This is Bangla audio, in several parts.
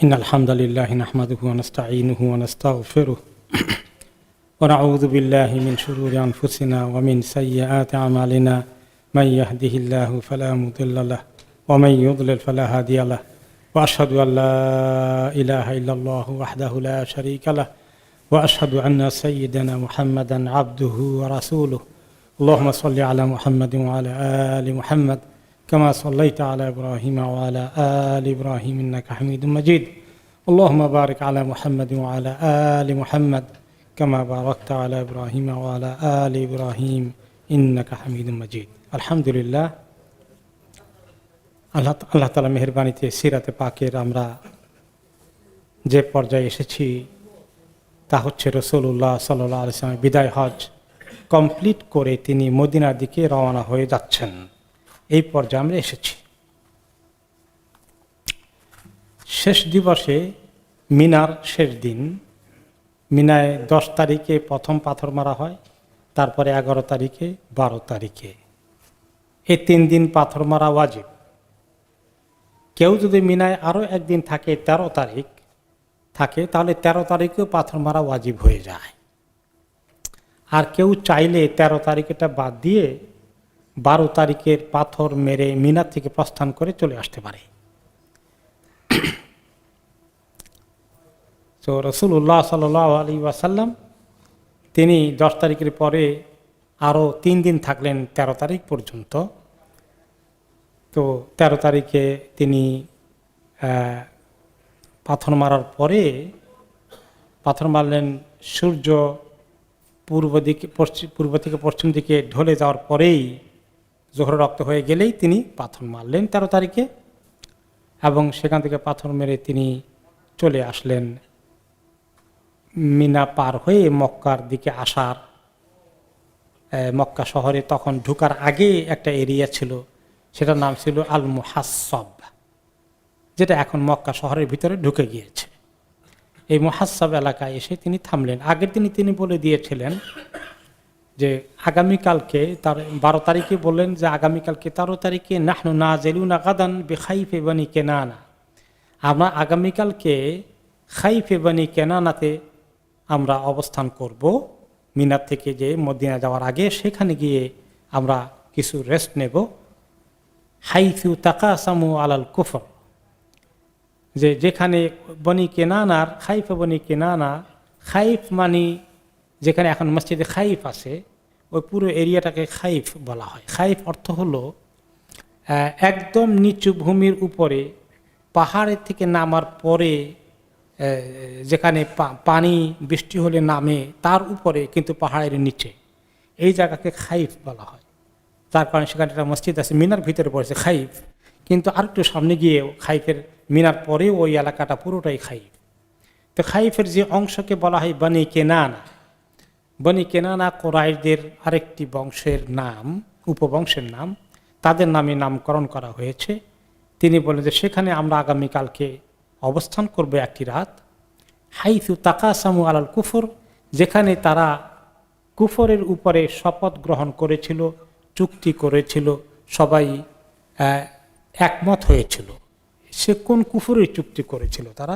إن الحمد لله نحمده ونستعينه ونستغفره ونعوذ بالله من شرور أنفسنا ومن سيئات أعمالنا من يهده الله فلا مضل له ومن يضلل فلا هادي له وأشهد أن لا إله إلا الله وحده لا شريك له وأشهد أن سيدنا محمدا عبده ورسوله اللهم صل على محمد وعلى آل محمد كما صليت على إبراهيم وعلى آل إبراهيم إنك حميد مجيد اللهم بارك على محمد وعلى آل محمد كما باركت على إبراهيم وعلى آل إبراهيم إنك حميد مجيد الحمد لله আল্লাহ তাআলা মেহেরবানিতে সিরাতে পাকের আমরা যে পর্যায়ে এসেছি তা হচ্ছে রাসূলুল্লাহ সাল্লাল্লাহু আলাইহি ওয়াসাল্লামের বিদায় হজ কমপ্লিট করে তিনি মদিনার দিকে রওনা হয়ে যাচ্ছেন। এই পর্যায়ে আমরা এসেছি। শেষ দিবসে মিনার শেষ দিন, মিনায় 10 তারিখে প্রথম পাথর মারা হয়, তারপরে 11 তারিখে 12 তারিখে। এই 3 দিন পাথর মারা ওয়াজিব। কেউ যদি মিনায় আরও একদিন থাকে 13 তারিখ থাকে, তাহলে 13 তারিখেও পাথর মারা ওয়াজিব হয়ে যায়। আর কেউ চাইলে 13 তারিখেটা বাদ দিয়ে 12 তারিখের পাথর মেরে মিনা থেকে প্রস্থান করে চলে আসতে পারে। তো রাসূলুল্লাহ সাল্লাল্লাহু আলাইহি ওয়াসাল্লাম তিনি 10 তারিখের পরে আরও 3 দিন থাকলেন 13 তারিখ পর্যন্ত। তো 13 তারিখে তিনি পাথর মারার পরে পাথর মারলেন সূর্য পূর্ব থেকে পশ্চিম দিকে ঢলে যাওয়ার পরেই জোহর রক্ত হয়ে গেলেই তিনি পাথর মারলেন 13 তারিখে, এবং সেখান থেকে পাথর মেরে তিনি চলে আসলেন মিনা পার হয়ে মক্কার দিকে আসার। মক্কা শহরে তখন ঢুকার আগে একটা এরিয়া ছিল, সেটার নাম ছিল আল মুহাসসাব, যেটা এখন মক্কা শহরের ভিতরে ঢুকে গিয়েছে। এই মুহাসসাব এলাকায় এসে তিনি থামলেন। আগের দিনই তিনি বলে দিয়েছিলেন যে আগামীকালকে, তার 12 তারিখে বললেন যে আগামীকালকে 13 তারিখে নাহনু নাজিলুনা গাদান বিখাইফে বানি কেনানা, আমরা আগামীকালকে খাইফে বানি কেনানাতে আমরা অবস্থান করব। মিনার থেকে যে মদিনা যাওয়ার আগে সেখানে গিয়ে আমরা কিছু রেস্ট নেব। হাইফু তাকাসামু আলাল কুফর, যেখানে বনি কেনানার খাইফে বনি কেনানা, খাইফ মানি যেখানে এখন মসজিদে খাইফ আছে, ওই পুরো এরিয়াটাকে খাইফ বলা হয়। খাইফ অর্থ হলো একদম নিচু ভূমির উপরে পাহাড়ের থেকে নামার পরে যেখানে পানি বৃষ্টি হলে নামে তার উপরে কিন্তু পাহাড়ের নিচে, এই জায়গাকে খাইফ বলা হয়। তার কারণে সেখানে একটা মসজিদ আছে মিনার ভিতরে পড়েছে খাইফ, কিন্তু আরেকটু সামনে গিয়ে খাইফের মিনার পরেও ওই এলাকাটা পুরোটাই খাইফ। তো খাইফের যে অংশকে বলা হয় বনি কেনানা, বনি কেনানা কোরাইশদের আরেকটি বংশের নাম, উপবংশের নাম, তাদের নামে নামকরণ করা হয়েছে। তিনি বলেন যে সেখানে আমরা আগামীকালকে অবস্থান করব একটি রাত। হাইথু তাকাসামু আলাল কুফর, যেখানে তারা কুফরের উপরে শপথ গ্রহণ করেছিল, চুক্তি করেছিল, সবাই একমত হয়েছিল। সে কোন কুফরের চুক্তি করেছিল? তারা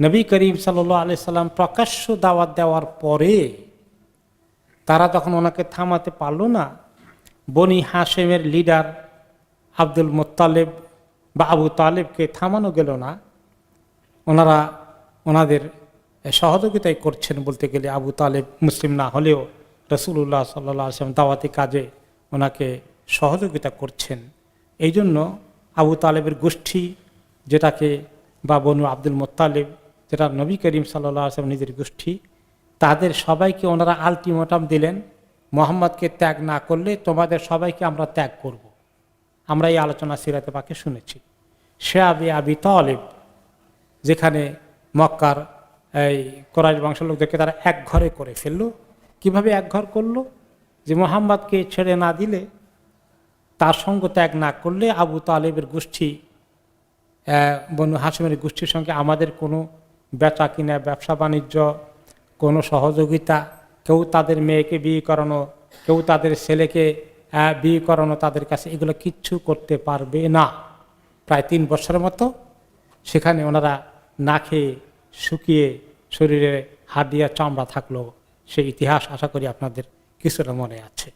নবী করিম সাল্লাল্লাহু আলাইহি সাল্লাম প্রকাশ্য দাওয়াত দেওয়ার পরে তারা তখন ওনাকে থামাতে পারল না। বনি হাশেমের লিডার আব্দুল মুত্তালিব বা আবু তালেবকে থামানো গেল না। ওনারা ওনাদের সহযোগিতাই করছেন বলতে গেলে। আবু তালেব মুসলিম না হলেও রাসূলুল্লাহ সাল্লাল্লাহু আলাইহি ওয়াসাল্লাম দাওয়াতি কাজে ওনাকে সহযোগিতা করছেন। এই জন্য আবু তালেবের গোষ্ঠী, যেটাকে বা বনু আব্দুল মুত্তালিব, যেটা নবী করিম সাল্লাল্লাহু আলাইহি ওয়াসাল্লাম নিজের গোষ্ঠী, তাদের সবাইকে ওনারা আলটিমেটাম দিলেন, মুহাম্মদকে ত্যাগ না করলে তোমাদের সবাইকে আমরা ত্যাগ করব। আমরা এই আলোচনা সিরাতে পাকে শুনেছি। শিয়াবে আবি তালেব, যেখানে মক্কার এই কোরাইশ বংশের লোকদেরকে তারা এক ঘরে করে ফেললো। কিভাবে এক ঘর করলো? যে মুহাম্মদকে ছেড়ে না দিলে, তার সঙ্গ ত্যাগ না করলে আবু তালেবের গোষ্ঠী, বনু হাশিমের গোষ্ঠীর সঙ্গে আমাদের কোনো বেচা কিনা, ব্যবসা বাণিজ্য, কোনো সহযোগিতা, কেউ তাদের মেয়েকে বিয়ে করানো, কেউ তাদের ছেলেকে বিয়ে করানো তাদের কাছে, এগুলো কিচ্ছু করতে পারবে না। প্রায় 3 বছরের মতো সেখানে ওনারা না খেয়ে শুকিয়ে শরীরে হাড় চামড়া থাকলো, সেই ইতিহাস আশা করি আপনাদের কিছুটা মনে আছে।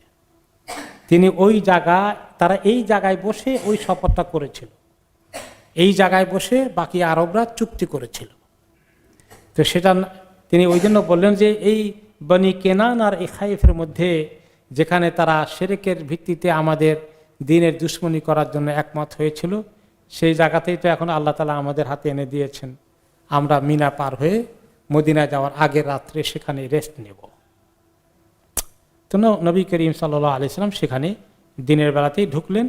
তিনি ওই জায়গায়, তারা এই জায়গায় বসে ওই শপথটা করেছিল, এই জায়গায় বসে বাকি আরবরা চুক্তি করেছিল। তো সেটা তিনি ওই জন্য বললেন যে এই বনি কেনান আর এই খাইফের মধ্যে যেখানে তারা শিরকের ভিত্তিতে আমাদের দ্বীনের দুশমনি করার জন্য একমত হয়েছিল, সেই জায়গাতেই তো এখন আল্লাহ তাআলা আমাদের হাতে এনে দিয়েছেন। আমরা মিনা পার হয়ে মদিনায় যাওয়ার আগের রাত্রে সেখানে রেস্ট নেব। তো নবী করিম সাল্লাল্লাহু আলাইহি সাল্লাম সেখানে দিনের বেলাতেই ঢুকলেন,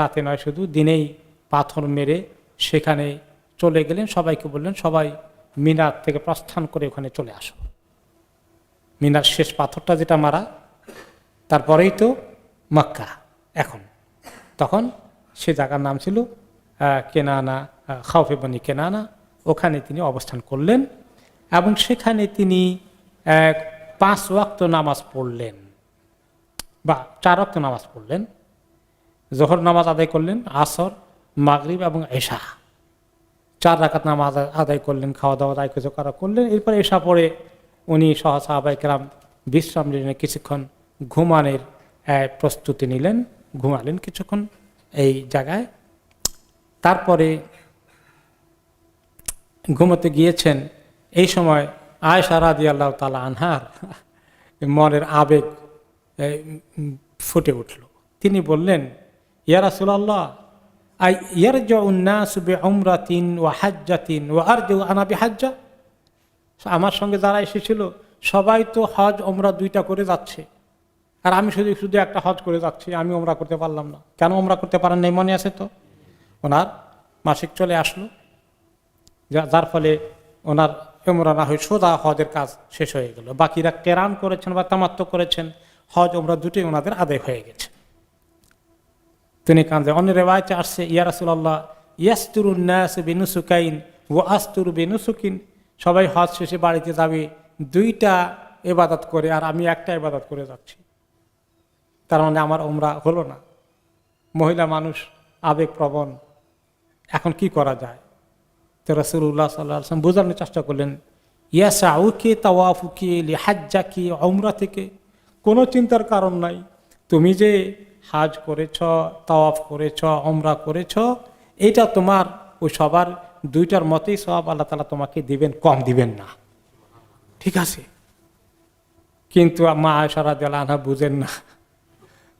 রাতে নয়, শুধু দিনেই পাথর মেরে সেখানে চলে গেলেন। সবাইকে বললেন, সবাই মিনার থেকে প্রস্থান করে ওখানে চলে আসো। মিনার শেষ পাথরটা যেটা মারা, তারপরেই তো মক্কা। তখন সে জায়গার নাম ছিল কেনানা, খাউফে বনি কেনানা। ওখানে তিনি অবস্থান করলেন এবং সেখানে তিনি 5 ওয়াক্ত নামাজ পড়লেন, বা 4 ওয়াক্ত নামাজ পড়লেন। জোহর নামাজ আদায় করলেন, আসর, মাগরিব এবং এশা, 4 রাকাত নামাজ আদায় করলেন, খাওয়া দাওয়া আদায় কিছু করা করলেন। এরপর এশা পরে উনি সাহাবায়ে কেরাম বিশ্রাম নিলেন, কিছুক্ষণ ঘুমানোর প্রস্তুতি নিলেন, ঘুমালেন কিছুক্ষণ এই জায়গায়। তারপরে ঘুমোতে গিয়েছেন, এই সময় আয়েশা রাদিয়াল্লাহু তাআলা আনহার মনের আবেগ ফুটে উঠল। তিনি বললেন, ইয়া রাসূলুল্লাহ, ইয়ারজিউন নাসু বিউমরাতিন ওয়া হাজ্জাতিন ওয়া আরজু আনা বিহাজ্জা। আমার সঙ্গে যারা এসেছিল সবাই তো হজ ওমরা 2টা করে যাচ্ছে, আর আমি শুধু একটা হজ করে যাচ্ছি, আমি ওমরা করতে পারলাম না। কেন ওমরা করতে পারেন নাই মনে আছে তো? ওনার মাসিক চলে আসলো, যার ফলে ওনার ওমরা না হয়ে সোজা হজের কাজ শেষ হয়ে গেল। বাকিরা কেরান করেছেন বা তামাত্তু করেছেন, হজ ওমরা দুটোই ওনাদের আদায় হয়ে গেছে। তিনি কাঁদে। অন্য রেওয়ায়েতে আসছে, ইয়া রাসূলুল্লাহ, ইয়াসতুরুন নাস বিনুসুকাইন ওয়া আস্তুরু বিনুসুকিন। সবাই হজ শেষে বাড়িতে যাবে 2টা ইবাদত করে, আর আমি একটা ইবাদত করে যাচ্ছি। তার মানে আমার ওমরা হলো না। মহিলা মানুষ, আবেগপ্রবণ, এখন কি করা যায়? তো রাসূলুল্লাহ সাল্লাল্লাহু আলাইহি ওয়াসাল্লাম বোঝানোর চেষ্টা করলেন, ইয়াসাউকি তাওয়াফুকি লিহাজ্জাকি, ওমরা থেকে কোনো চিন্তার কারণ নাই। তুমি যে হাজ করেছ, তাওয়াফ করেছ, ওমরা করেছ, এটা তোমার ওই সবার 2টার মতেই সওয়াব আল্লাহ তাআলা তোমাকে দিবেন, কম দিবেন না, ঠিক আছে? কিন্তু মা আয়েশা রাদিয়াল্লাহু আনহা বুঝেন না।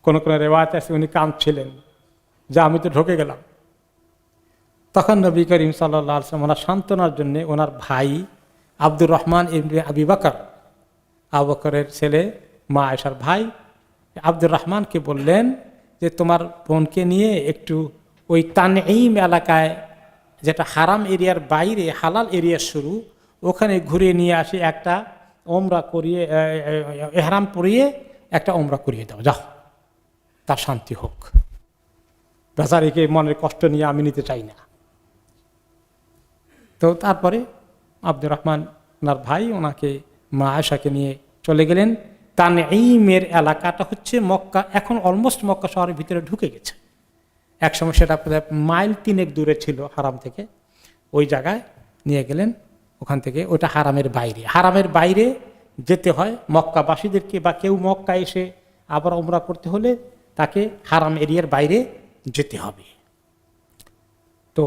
কোন রিওয়ায়াত আছে উনি কাঁদছিলেন যে আমি তো ঢুকে গেলাম। তখন নবী করিম সাল্লাল্লাহু আলাইহি ওয়াসাল্লাম ওনার সান্ত্বনার জন্য ওনার ভাই আব্দুর রহমান ইবনে আবি বকর, আবু বকরের ছেলে, মা আয়েশার ভাই আব্দুর রহমানকে বললেন যে তোমার বোনকে নিয়ে একটু ওই তানঈম এলাকায়, যেটা হারাম এরিয়ার বাইরে হালাল এরিয়া শুরু, ওখানে ঘুরিয়ে নিয়ে আসি, একটা ওমরা করিয়ে, এহরাম পরিয়ে একটা ওমরা করিয়ে দাও, যাও, তার শান্তি হোক। বেচারিকে মনের কষ্ট নিয়ে আমি নিতে চাই না। তো তারপরে আব্দুর রহমান ওনার ভাই ওনাকে, মা আয়েশাকে নিয়ে চলে গেলেন। তানঈমের এলাকাটা হচ্ছে মক্কা, এখন অলমোস্ট মক্কা শহরের ভিতরে ঢুকে গেছে। একসময় সেটা মাইল 3 দূরে ছিল হারাম থেকে। ওই জায়গায় নিয়ে গেলেন, ওখান থেকে ওটা হারামের বাইরে। হারামের বাইরে যেতে হয় মক্কাবাসীদেরকে, বা কেউ মক্কা এসে আবার ওমরা করতে হলে তাকে হারাম এরিয়ার বাইরে যেতে হবে। তো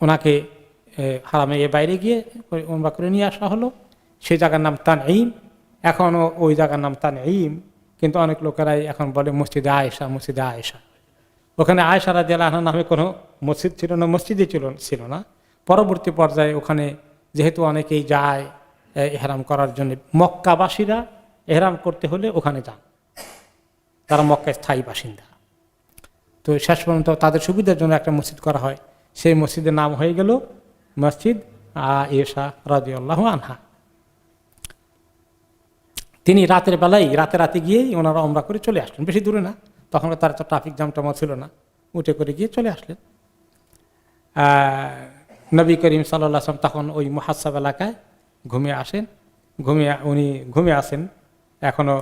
ওনাকে হারামে বাইরে গিয়ে ওমরা করে নিয়ে আসা হলো। সেই জায়গার নাম তানঈম, এখনও ওই জায়গার নাম তানঈম, কিন্তু অনেক লোকেরাই এখন বলে মসজিদে আয়েশা, মসজিদে আয়েশা। ওখানে আয়েশা রাদিয়াল্লাহু আনহা নামে কোনো মসজিদ ছিল না, মসজিদই ছিল না। পরবর্তী পর্যায়ে ওখানে যেহেতু অনেকেই যায় এহরাম করার জন্য, মক্কাবাসীরা এহরাম করতে হলে ওখানে যান, তারা মক্কায় স্থায়ী বাসিন্দা। তো শেষ পর্যন্ত তাদের সুবিধার জন্য একটা মসজিদ করা হয়, সেই মসজিদের নাম হয়ে গেল মসজিদ আয়েশা রাদিয়াল্লাহু আনহা। তিনি রাতের বেলায় রাতে গিয়েই ওনারা ওমরা করে চলে আসলেন, বেশি দূরে না, তখন তার তো ট্রাফিক জ্যাম টমা ছিল না, উঠে করে গিয়ে চলে আসলেন। নবী করিম সাল্লাল্লাহু আলাইহি ওয়াসাল্লাম তখন ওই মুহাসসাব এলাকায় উনি ঘুমিয়ে আসেন, এখনো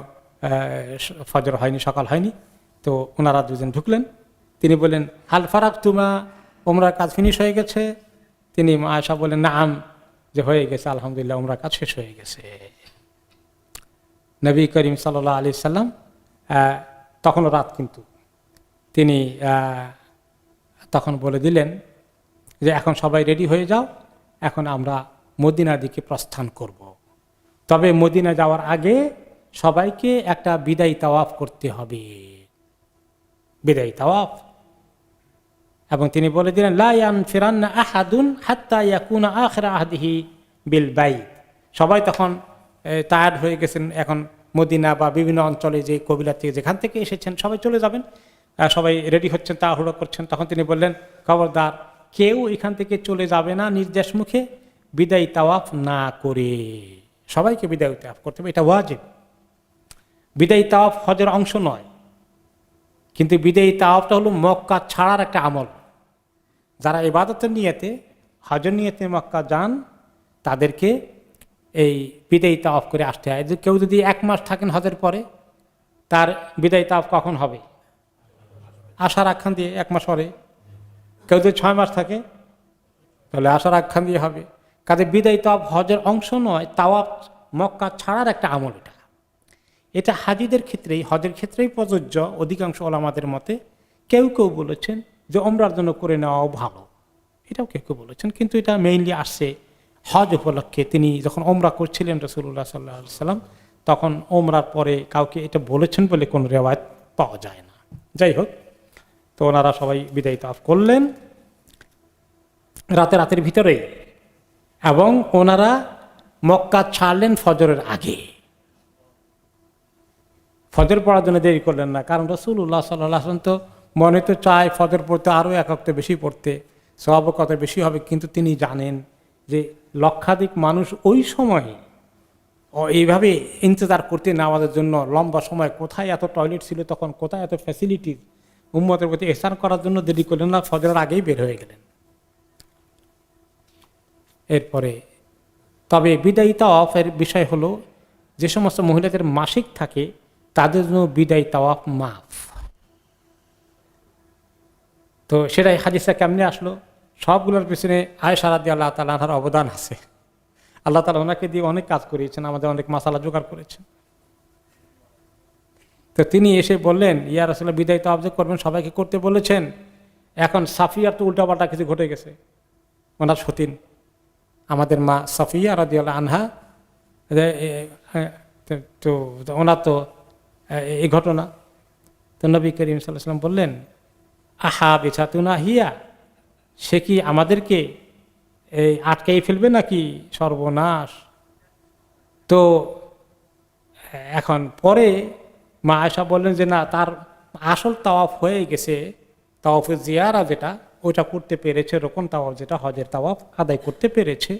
ফজর হয়নি, সকাল হয়নি। তো ওনারা দুজন ঢুকলেন। তিনি বললেন, হাল ফারাক তুমা, ওমরার কাজ ফিনিশ হয়ে গেছে? তিনি মা আয়েশা বলেন নাম, যে হয়ে গেছে, আলহামদুলিল্লাহ উমরা কাজ শেষ হয়ে গেছে। নবী করিম সাল্লাল্লাহু আলাইহি সাল্লাম তখনও রাত, কিন্তু তিনি তখন বলে দিলেন যে এখন সবাই রেডি হয়ে যাও, এখন আমরা মদিনার দিকে প্রস্থান করব। তবে মদিনা যাওয়ার আগে সবাইকে একটা বিদায়ী তাওয়াফ করতে হবে, বিদায়ী তাওয়াফ। এবং তিনি বলে দিলেন লা ইয়ানফিরান্না আহাদুন হাত্তা ইয়াকুনা আখিরা আহদিহি বিল বাইত। সবাই তখন টায়ার্ড হয়ে গেছেন, এখন মদিনা বা বিভিন্ন অঞ্চলে যে কবিলা থেকে যেখান থেকে এসেছেন সবাই চলে যাবেন, সবাই রেডি হচ্ছেন, তাড়াহুড়ো করছেন। তখন তিনি বললেন খবরদার, কেউ এখান থেকে চলে যাবে না নির্দেশ মুখে বিদায়ী তাওয়াফ না করে। সবাইকে বিদায়ী তাওয়াফ করতে হবে, এটা ওয়াজিব। বিদায়ী তাওয়াফ হজের অংশ নয়, কিন্তু বিদায়ী তাওয়াফটা হলো মক্কা ছাড়ার একটা আমল। যারা ইবাদতের নিয়তে, হজের নিয়তে মক্কা যান, তাদেরকে এই বিদায়ী তাওয়াফ করে আসতে হয়। কেউ যদি 1 মাস থাকেন হজের পরে, তার বিদায়ী তাওয়াফ কখন হবে? আশার আখ্যান দিয়ে 1 মাস পরে। কেউ যদি 6 মাস থাকে, তাহলে আশার আখ্যান দিয়ে হবে। কাজে বিদায়ী তাওয়াফ হজের অংশ নয়, তাওয়াফ মক্কা ছাড়ার একটা আমল। এটা হাজিদের ক্ষেত্রেই, হজের ক্ষেত্রেই প্রযোজ্য অধিকাংশ ওলামাদের মতে। কেউ কেউ বলেছেন যে ওমরার জন্য করে নেওয়াও ভালো, এটাও কেউ কেউ বলেছেন। কিন্তু এটা মেইনলি আসছে হজ উপলক্ষে। তিনি যখন ওমরা করছিলেন রাসূলুল্লাহ সাল্লাল্লাহু আলাইহি সাল্লাম, তখন ওমরার পরে কাউকে এটা বলেছেন বলে কোনো রেওয়ায়েত পাওয়া যায় না। যাই হোক, তো ওনারা সবাই বিদায়ী তাওয়াফ করলেন রাতের ভিতরেই, এবং ওনারা মক্কা ছাড়লেন ফজরের আগে। ফজর পড়ার জন্য দেরি করলেন না, কারণ রাসূলুল্লাহ সাল্লাল্লাহু আলাইহি ওয়াসাল্লাম তো মনে তো চায় ফজর পড়তে, আরও 1 ওয়াক্ত বেশি পড়তে, সওয়াব কত বেশি হবে। কিন্তু তিনি জানেন যে লক্ষাধিক মানুষ ওই সময় এইভাবে ইন্তজার করতে নামাজের জন্য লম্বা সময়, কোথায় এত টয়লেট ছিল তখন, কোথায় এত ফ্যাসিলিটি, উম্মতের প্রতি ইহসান করার জন্য দেরি করলেন না, ফজরের আগেই বের হয়ে গেলেন। এরপরে তবে বিদায়ী তাওয়াফের বিষয় হলো, যে সমস্ত মহিলাদের মাসিক থাকে তাদের জন্য বিদায়ী তাওয়াফ মাফ। তো সেটাই হাদিসটা কেমনে আসলো? সবগুলোর পিছনে আয়েশা রাদিয়াল্লাহু তাআলা আনহার অবদান আছে। আল্লাহ তাআলা ওনাকে দিয়ে অনেক কাজ করিয়েছেন, আমাদের অনেক মাসালা জোগাড় করেছেন। তো তিনি এসে বললেন, ইয়া রাসূলুল্লাহ, বিদায়ী তাওয়াফ যে করবেন সবাইকে করতে বলেছেন, এখন সাফিয়ার তো উল্টাপাল্টা কিছু ঘটে গেছে। ওনার সতীন আমাদের মা সাফিয়া রাদিয়াল্লাহু আনহা, তো ওনার তো এই ঘটনা। তো নবী করিম সাল্লাল্লাহু আলাইহি ওয়াসাল্লাম বললেন, আহা বিছাতুনা হিয়া, সে কি আমাদেরকে এই আটকাই ফেলবে নাকি? সর্বনাশ। তো এখন পরে মা আয়েশা বললেন যে না, তার আসল তাওয়াফ হয়ে গেছে, তাওয়াফে জিয়ারা যেটা, ওইটা করতে পেরেছে, রকম তাওয়াফ যেটা হজের তাওয়াফ আদায় করতে পেরেছে,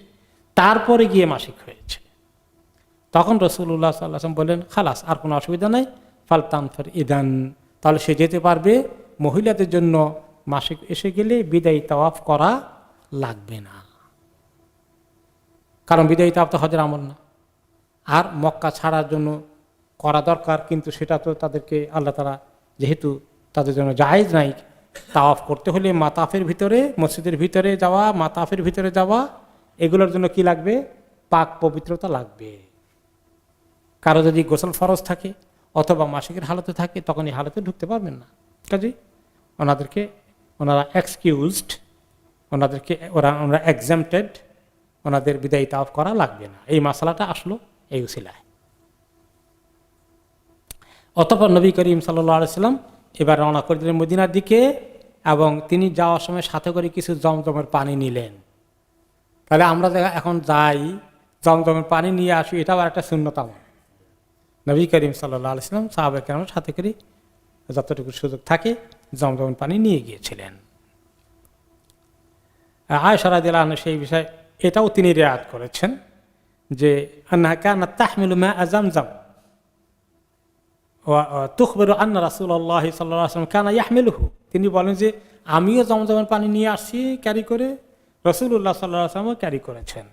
তারপরে গিয়ে মাসিক হয়েছে। তখন রাসূলুল্লাহ সাল্লাল্লাহু আলাইহি ওয়াসাল্লাম বললেন, খালাস, আর কোনো অসুবিধা নাই, ফালতানফার ইদান, তাহলে সে যেতে পারবে। মহিলাদের জন্য মাসিক এসে গেলে বিদায়ী তাওয়াফ করা লাগবে না, কারণ বিদায়ী তাওয়াফ তো হজের আমল না। আর মক্কা ছাড়ার জন্য করা দরকার, কিন্তু সেটা তো তাদেরকে আল্লাহ তাআলা যেহেতু তাদের জন্য জায়েজ নাই, তাওয়াফ করতে হলে মাতাফের ভিতরে, মসজিদের ভিতরে যাওয়া, মাতাফের ভিতরে যাওয়া, এগুলোর জন্য কি লাগবে? পাক পবিত্রতা লাগবে। কারো যদি গোসল ফরজ থাকে অথবা মাসিকের হালতে থাকে, তখন এই হালতে ঢুকতে পারবেন না। কাজেই ওনারা এক্সকিউজড, ওনারা এক্সাম্পটেড, ওনাদের বিদায়ী তাওয়াফ করা লাগবে না। এই মাসালাটা আসলো এই উসিলায়। অতঃপর নবী করিম সাল্লাল্লাহু আলাইহি ওয়াসাল্লাম এবার রওনা করে দিলেন মদিনার দিকে, এবং তিনি যাওয়ার সময় সাথে করে কিছু জমজমের পানি নিলেন। তাহলে আমরা এখন যাই, জমজমের পানি নিয়ে আসি, এটাও একটা সুন্নত আমল। নবী করিম সাল্লাল্লাহু আলাইহি ওয়াসাল্লাম সাহাবায়ে কেরামের সাথে করে যতটুকু সুযোগ থাকে জমজমের পানি নিয়ে গিয়েছিলেন। আয়েশা রাদিয়াল্লাহু আনহা সেই বিষয়ে এটাও তিনি রিয়ায়াত করেছেন যে আন্নাহা কানাত তাহমিলু মা'a জামজাম ওয়া তুখবিরু আন্না রাসূলুল্লাহ সাল্লাল্লাহু আলাইহি ওয়াসাল্লাম কানা ইয়াহমিলুহু। তিনি বলেন যে আমিও জমজমের পানি নিয়ে আসছি ক্যারি করে, রাসূলুল্লাহ সাল্লাল্লাহু আলাইহি ওয়াসাল্লামও ক্যারি করেছেন।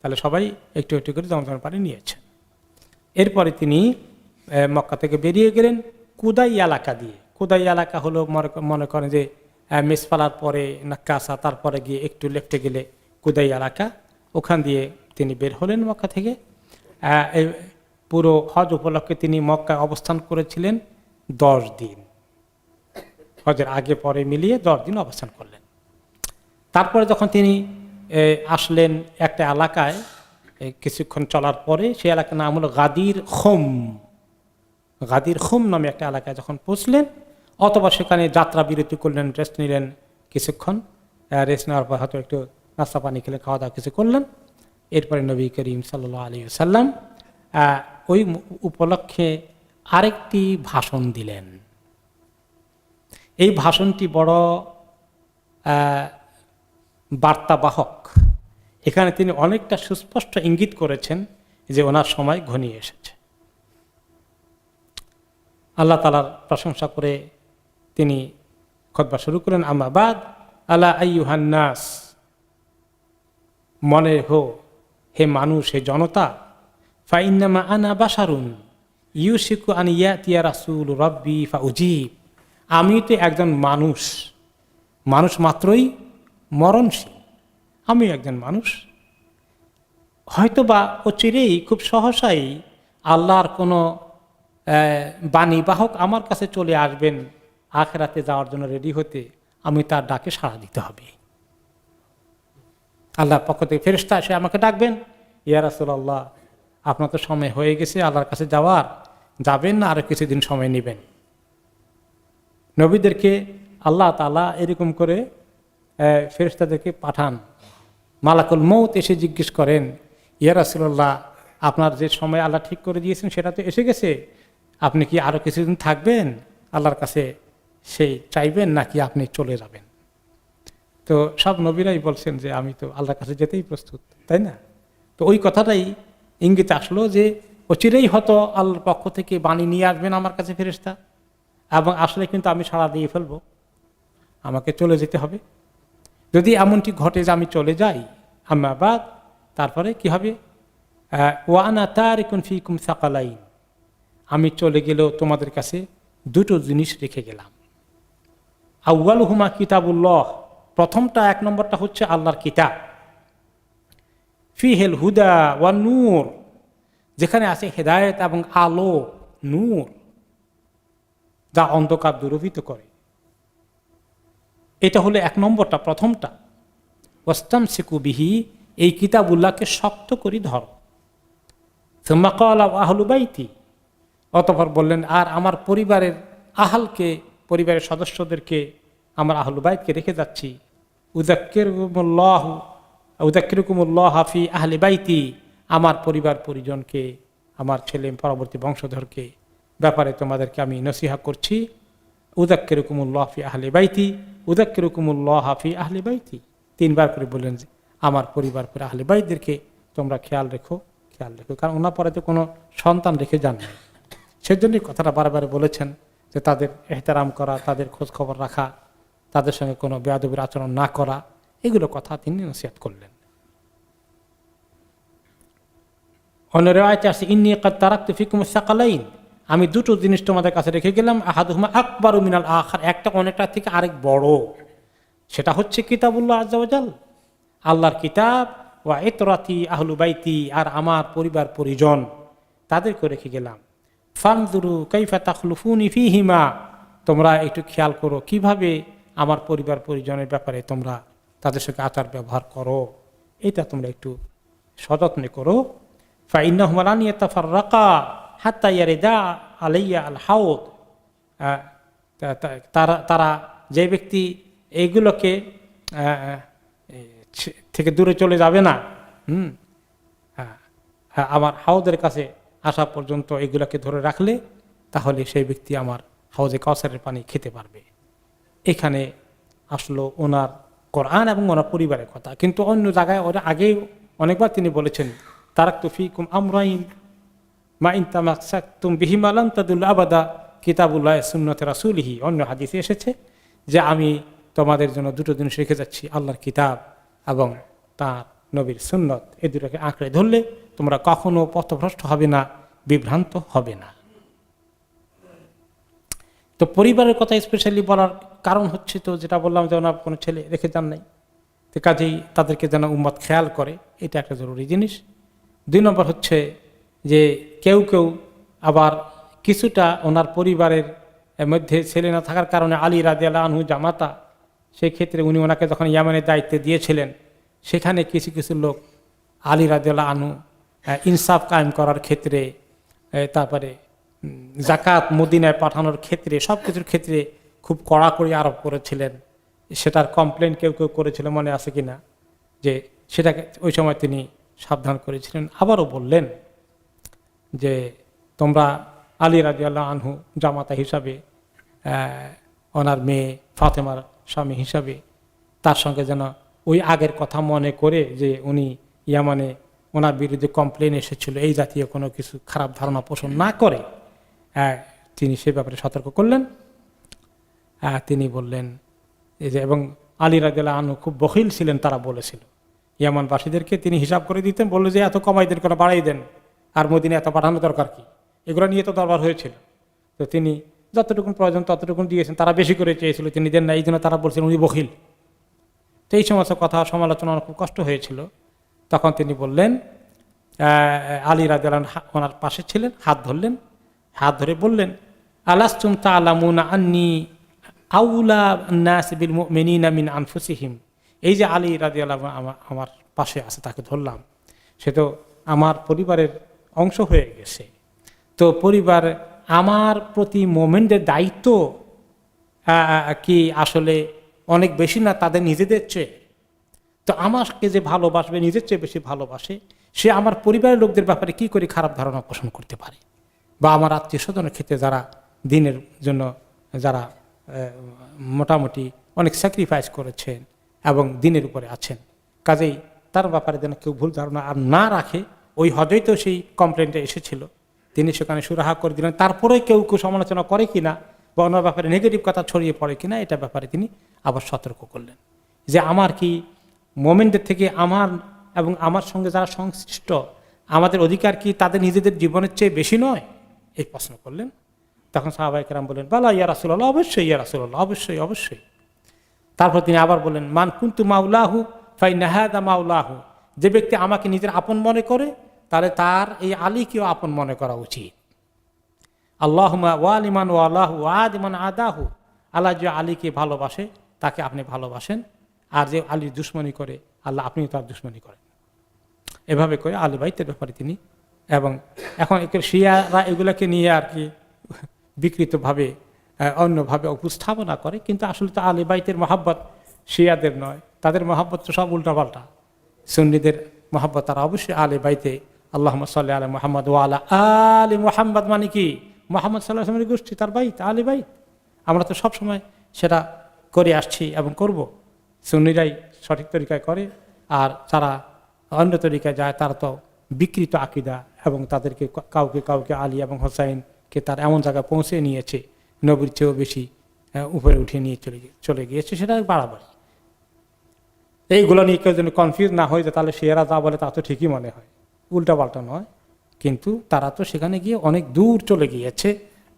তাহলে সবাই একটু একটু করে জমজমের পানি নিয়েছেন। এরপরে তিনি মক্কা থেকে বেরিয়ে গেলেন কুদাই এলাকা দিয়ে। কুদাই এলাকা হলো মনে করেন যে মিসফালার পরে নাক্কাসা, তারপরে গিয়ে একটু লেফটে গেলে হুদাই এলাকা, ওখান দিয়ে তিনি বের হলেন মক্কা থেকে। এই পুরো হজ উপলক্ষে তিনি মক্কায় অবস্থান করেছিলেন 10 দিন, হজের আগে পরে মিলিয়ে 10 দিন অবস্থান করলেন। তারপরে যখন তিনি আসলেন একটা এলাকায়, কিছুক্ষণ চলার পরে সেই এলাকার নাম হলো গাদির খুম। গাদির খুম নামে একটা এলাকায় যখন পৌঁছলেন, অথবা সেখানে যাত্রা বিরতি করলেন, রেস্ট নিলেন কিছুক্ষণ। রেস্ট নেওয়ার পর হয়তো একটু নাস্তা পানি খেলে খাওয়া দাওয়া কিছু করলেন। এরপরে নবী করিম সাল্লাল্লাহু আলাইহি ওয়াসাল্লাম ওই উপলক্ষে আরেকটি ভাষণ দিলেন। এই ভাষণটি বড় বার্তাবাহক। এখানে তিনি অনেকটা সুস্পষ্ট ইঙ্গিত করেছেন যে ওনার সময় ঘনিয়ে এসেছে। আল্লাহ তাআলার প্রশংসা করে তিনি খুতবা শুরু করেন, আম্মা বাদ আলা আইয়ুহান নাস, মনে হো হে মানুষ, হে জনতা, ফাইন্নামা আনা বাশারুন ইউশিকু আন ইয়াতিয়া রাসূল রাব্বি ফাউজিব, আমি তো একজন মানুষ, মানুষ মাত্রই মরণশীল, আমি একজন মানুষ। হয়তোবা অচিরেই খুব সহসাই আল্লাহর কোনো বাণী বাহক আমার কাছে চলে আসবেন আখিরাতে যাওয়ার জন্য রেডি হতে, আমি তার ডাকে সাড়া দিতে হবে। আল্লাহর পক্ষ থেকে ফেরেশতা এসে আমাকে ডাকবেন, ইয়া রাসূলুল্লাহ আপনার তো সময় হয়ে গেছে আল্লাহর কাছে যাওয়ার, যাবেন না আরো কিছুদিন সময় নেবেন? নবীদেরকে আল্লাহ তাআলা এরকম করে ফেরেশতাদেরকে পাঠান। মালাকুল মউত এসে জিজ্ঞেস করেন, ইয়া রাসূলুল্লাহ আপনার যে সময় আল্লাহ ঠিক করে দিয়েছেন সেটা তো এসে গেছে, আপনি কি আরো কিছুদিন থাকবেন আল্লাহর কাছে সেই চাইবেন, নাকি আপনি চলে যাবেন? তো সব নবীরাই বলছেন যে আমি তো আল্লাহর কাছে যেতেই প্রস্তুত, তাই না? তো ওই কথাটাই ইঙ্গিত আসলো যে অচিরেই হয়তো আল্লাহর পক্ষ থেকে বাণী নিয়ে আসবেন আমার কাছে ফেরেশতা, এবং আসলে কিন্তু আমি সাড়া দিয়ে ফেলবো, আমাকে চলে যেতে হবে। যদি এমনটি ঘটে যে আমি চলে যাই, আম্মা বাদ, তারপরে কি হবে? ওয়া আনা তারিকুন ফিকুম সাকালাইন, আমি চলে গেলেও তোমাদের কাছে দুটো জিনিস রেখে গেলাম। আউয়ালুহুমা কিতাবুল্লাহ, প্রথমটা 1 নম্বরটা হচ্ছে আল্লাহর কিতাব, ফিহিল হুদা ওয়ান নূর, যেখানে আছে হেদায়েত এবং আলো, নূর, যা অন্ধকার দূরীভূত করে। এটা হলো 1 নম্বরটা, প্রথমটা। ওয়াস্তামসিকু বিহি, এই কিতাবুল্লাহকে শক্ত করে ধরো। সুম্মা ক্বালা আহলু বাইতি, অতঃপর বললেন আর আমার পরিবারের আহলকে, পরিবারের সদস্যদেরকে, আমার আহলু বাইতকে রেখে যাচ্ছি। উযাক্কিরুকুমুল্লাহ ফি আহলি বাইতি, আমার পরিবার পরিজনকে, আমার ছেলে পরবর্তী বংশধরকে ব্যাপারে তোমাদেরকে আমি নসিহা করছি। উযাক্কিরুকুমুল্লাহ ফি আহলি বাইতি, উযাক্কিরুকুমুল্লাহ ফি আহলি বাইতি, 3 বার করে বললেন যে আমার পরিবার পরে আহলি বাইতদেরকে তোমরা খেয়াল রেখো, খেয়াল রেখো। কারণ ওনার পরে তো কোনো সন্তান রেখে যান না, সেজন্যই কথাটা বারবার বলেছেন যে তাদের এহতেরাম করা, তাদের খোঁজ খবর রাখা, তাদের সঙ্গে কোনো বেয়াদবির আচরণ না করা, এগুলো কথা তিনি নসিহত করলেন। অন্য রিওয়ায়াতে আছে ইন্নী ক্বাদ তারাকতু ফিকুমুস সাকালাইন, আমি দুটো জিনিস তোমাদের কাছে রেখে গেলাম, আহাদুহুমা আকবারু মিনাল আখার, একটা অনেকটা থেকে আরেক বড়, সেটা হচ্ছে কিতাবুল্লাহ আযজা ওয়া জাল, আল্লাহর কিতাব, ওয়া ইতরাতি আহলু বাইতি, আর আমার পরিবার পরিজন, তাদেরকে রেখে গেলাম। ফানজুরু কাইফা তাখলুফুনি ফীহিমা, তোমরা একটু খেয়াল করো কিভাবে আমার পরিবার পরিজনের ব্যাপারে তোমরা তাদের সঙ্গে আচার ব্যবহার করো, এটা তোমরা একটু সযত্নে করো। ফাইন্নাহুমা লান ইয়াতাফাররাকা হাত্তা ইয়ারিদা আলাইয়া আল হাউদ, তারা যে ব্যক্তি এইগুলোকে থেকে দূরে চলে যাবে না, আমার হাউদের কাছে আসা পর্যন্ত এগুলোকে ধরে রাখলে, তাহলে সেই ব্যক্তি আমার হাউজে কাউসারের পানি খেতে পারবে। এখানে আসলো ওনার কোরআন এবং ওনার পরিবারের কথা। কিন্তু অন্য জায়গায় ওরা আগেই অনেকবার তিনি বলেছেন, তারাকতু ফীকুম আমরাইন মা ইন তামাসসাকতুম বিহিমা লান তাদুল্লু আবাদা, কিতাবুল্লাহ সুন্নাতে রাসূলিহি। অন্য হাদিসে এসেছে যে আমি তোমাদের জন্য দুটো জিনিস রেখে যাচ্ছি, আল্লাহর কিতাব এবং তার নবীর সুন্নত, এই দুটোকে আঁকড়ে ধরলে তোমরা কখনো পথভ্রষ্ট হবে না, বিভ্রান্ত হবে না। তো পরিবারের কথা স্পেশালি বলার কারণ হচ্ছে, তো যেটা বললাম যে ওনার কোনো ছেলে রেখে যান নাই, তো কাজেই তাদেরকে যেন উম্মত খেয়াল করে, এটা একটা জরুরি জিনিস। 2 নম্বর হচ্ছে যে কেউ কেউ আবার কিছুটা ওনার পরিবারের মধ্যে ছেলে না থাকার কারণে আলী রাদিয়াল্লাহু আনহু জামাতা, সেই ক্ষেত্রে উনি ওনাকে যখন ইয়ামানের দায়িত্বে দিয়েছিলেন, সেখানে কিছু কিছু লোক আলী রাদিয়াল্লাহু আনহু ইনসাফ কায়েম করার ক্ষেত্রে, তারপরে জাকাত মদিনায় পাঠানোর ক্ষেত্রে, সব কিছুর ক্ষেত্রে খুব কড়াকড়ি আরোপ করেছিলেন। সেটার কমপ্লেন কেউ কেউ করেছিল, মনে আছে কিনা, যে সেটাকে ওই সময় তিনি সাবধান করেছিলেন। আবারও বললেন যে তোমরা আলী রাদিয়াল্লাহু আনহু জামাতা হিসাবে, ওনার মেয়ে ফাতেমার স্বামী হিসাবে তার সঙ্গে যেন ওই আগের কথা মনে করে, যে উনি ইয়ামানে ওনার বিরুদ্ধে কমপ্লেন এসেছিল, এই জাতীয় কোনো কিছু খারাপ ধারণা পোষণ না করে তিনি সে ব্যাপারে সতর্ক করলেন। তিনি বললেন যে, এবং আলী রাদিয়াল্লাহু আনহু খুব বখিল ছিলেন, তারা বলেছিল ইয়ামানবাসীদেরকে তিনি হিসাব করে দিতেন, বললো যে এত কমাই দেন, কোনো বাড়াই দেন, আর মদিনা এত পাঠানো দরকার কি, এগুলো নিয়ে তো দরবার হয়েছিল। তো তিনি যতটুকু প্রয়োজন ততটুকু দিয়েছেন, তারা বেশি করে চেয়েছিল, তিনি দেন না, এই জন্য তারা বলছেন উনি বখিল। তো এই সমস্ত কথা সমালোচনা খুব কষ্ট হয়েছিল। তখন তিনি বললেন, আলী রাদিয়াল্লাহু আনহু ওনার পাশে ছিলেন, হাত ধরলেন, হাত ধরে বললেন, আলাস্তুম তা'লামুনা আন্নী আউলা নাস বিল মুমিনিনা মিন আনফুসিহিম। এই যে আলী রাদিয়াল্লাহু আনহু আমার পাশে আছে, তাকে ধরলাম, সে তো আমার পরিবারের অংশ হয়ে গেছে। তো পরিবার আমার প্রতি মোমেনদের দায়িত্ব কি আসলে অনেক বেশি না তাদের নিজেদের চেয়ে? তো আমাকে যে ভালোবাসবে, নিজের চেয়ে বেশি ভালোবাসে, সে আমার পরিবারের লোকদের ব্যাপারে কি করে খারাপ ধারণা পোষণ করতে পারে? বা আমার আত্মীয় স্বজনের ক্ষেত্রে যারা দিনের জন্য যারা মোটামুটি অনেক স্যাক্রিফাইস করেছেন এবং দিনের উপরে আছেন, কাজেই তার ব্যাপারে যেন কেউ ভুল ধারণা আর না রাখে। ওই হজেই তো সেই কমপ্লেনটা এসেছিল, তিনি সেখানে সুরাহা করে দিলেন। তারপরে কেউ কেউ সমালোচনা করে কিনা বা ওনার ব্যাপারে নেগেটিভ কথা ছড়িয়ে পড়ে কিনা, এটা ব্যাপারে তিনি আবার সতর্ক করলেন যে আমার কি মোমেনদের থেকে আমার এবং আমার সঙ্গে যারা সংশ্লিষ্ট, আমাদের অধিকার কি তাদের নিজেদের জীবনের চেয়ে বেশি নয়? এই প্রশ্ন করলেন। তখন সাহাবায়ে কেরাম বললেন, বালা ইয়া রাসূলুল্লাহ, অবশ্যই ইয়া রাসূলুল্লাহ, অবশ্যই অবশ্যই। তারপর তিনি আবার বললেন, মান কুনতু মাওলাহু ফাইন্না হাযা মাওলাহু। যে ব্যক্তি আমাকে নিজের আপন মনে করে, তাহলে তার এই আলীকেও আপন মনে করা উচিত। আল্লাহুম্মা ওয়ালিমান ওয়ালাহু আদিমান আদাহু। আল্লাহ যে আলীকে ভালোবাসে তাকে আপনি ভালোবাসেন, আর যে আলীর দুশমনি করে আল্লাহ আপনিও তার দুশমনি করেন। এভাবে করে আলী বাইতের ব্যাপারে তিনি, এবং এখন শিয়ারা এগুলোকে নিয়ে আর কি বিকৃতভাবে অন্যভাবে উপস্থাপনা করে, কিন্তু আসলে তো আলী বাইতের মহাব্বত শিয়াদের নয়, তাদের মহাব্বত তো সব উল্টাপাল্টা। সুন্নিদের মহাব্বত তারা অবশ্যই আলী বাইতে, আল্লাহুম্মা সাল্লি আলা মুহাম্মদ ওয়া আলা আলি মুহাম্মদ, মানে কি মুহাম্মদ সাল্লাল্লাহু আলাইহি ওয়াসাল্লামের গোষ্ঠী, তার বাইত, আলী বাইত। আমরা তো সবসময় সেটা করে আসছি এবং করব। সুন্নিরাই সঠিক তরিকায় করে, আর যারা অন্য তরিকায় যায় তারা তো বিকৃত আকীদা, এবং তাদেরকে কাউকে কাউকে আলী এবং হোসাইনকে তার এমন জায়গায় পৌঁছে নিয়েছে, নবীর চেয়েও বেশি উপরে উঠিয়ে নিয়ে চলে গিয়েছে, সেটা বাড়াবাড়ি। এইগুলো নিয়ে কেউ যেন কনফিউজ না হয়ে যায়, তাহলে শিয়ারা যা বলে তা তো ঠিকই মনে হয়, উল্টাপাল্টা নয়। কিন্তু তারা তো সেখানে গিয়ে অনেক দূর চলে গিয়েছে।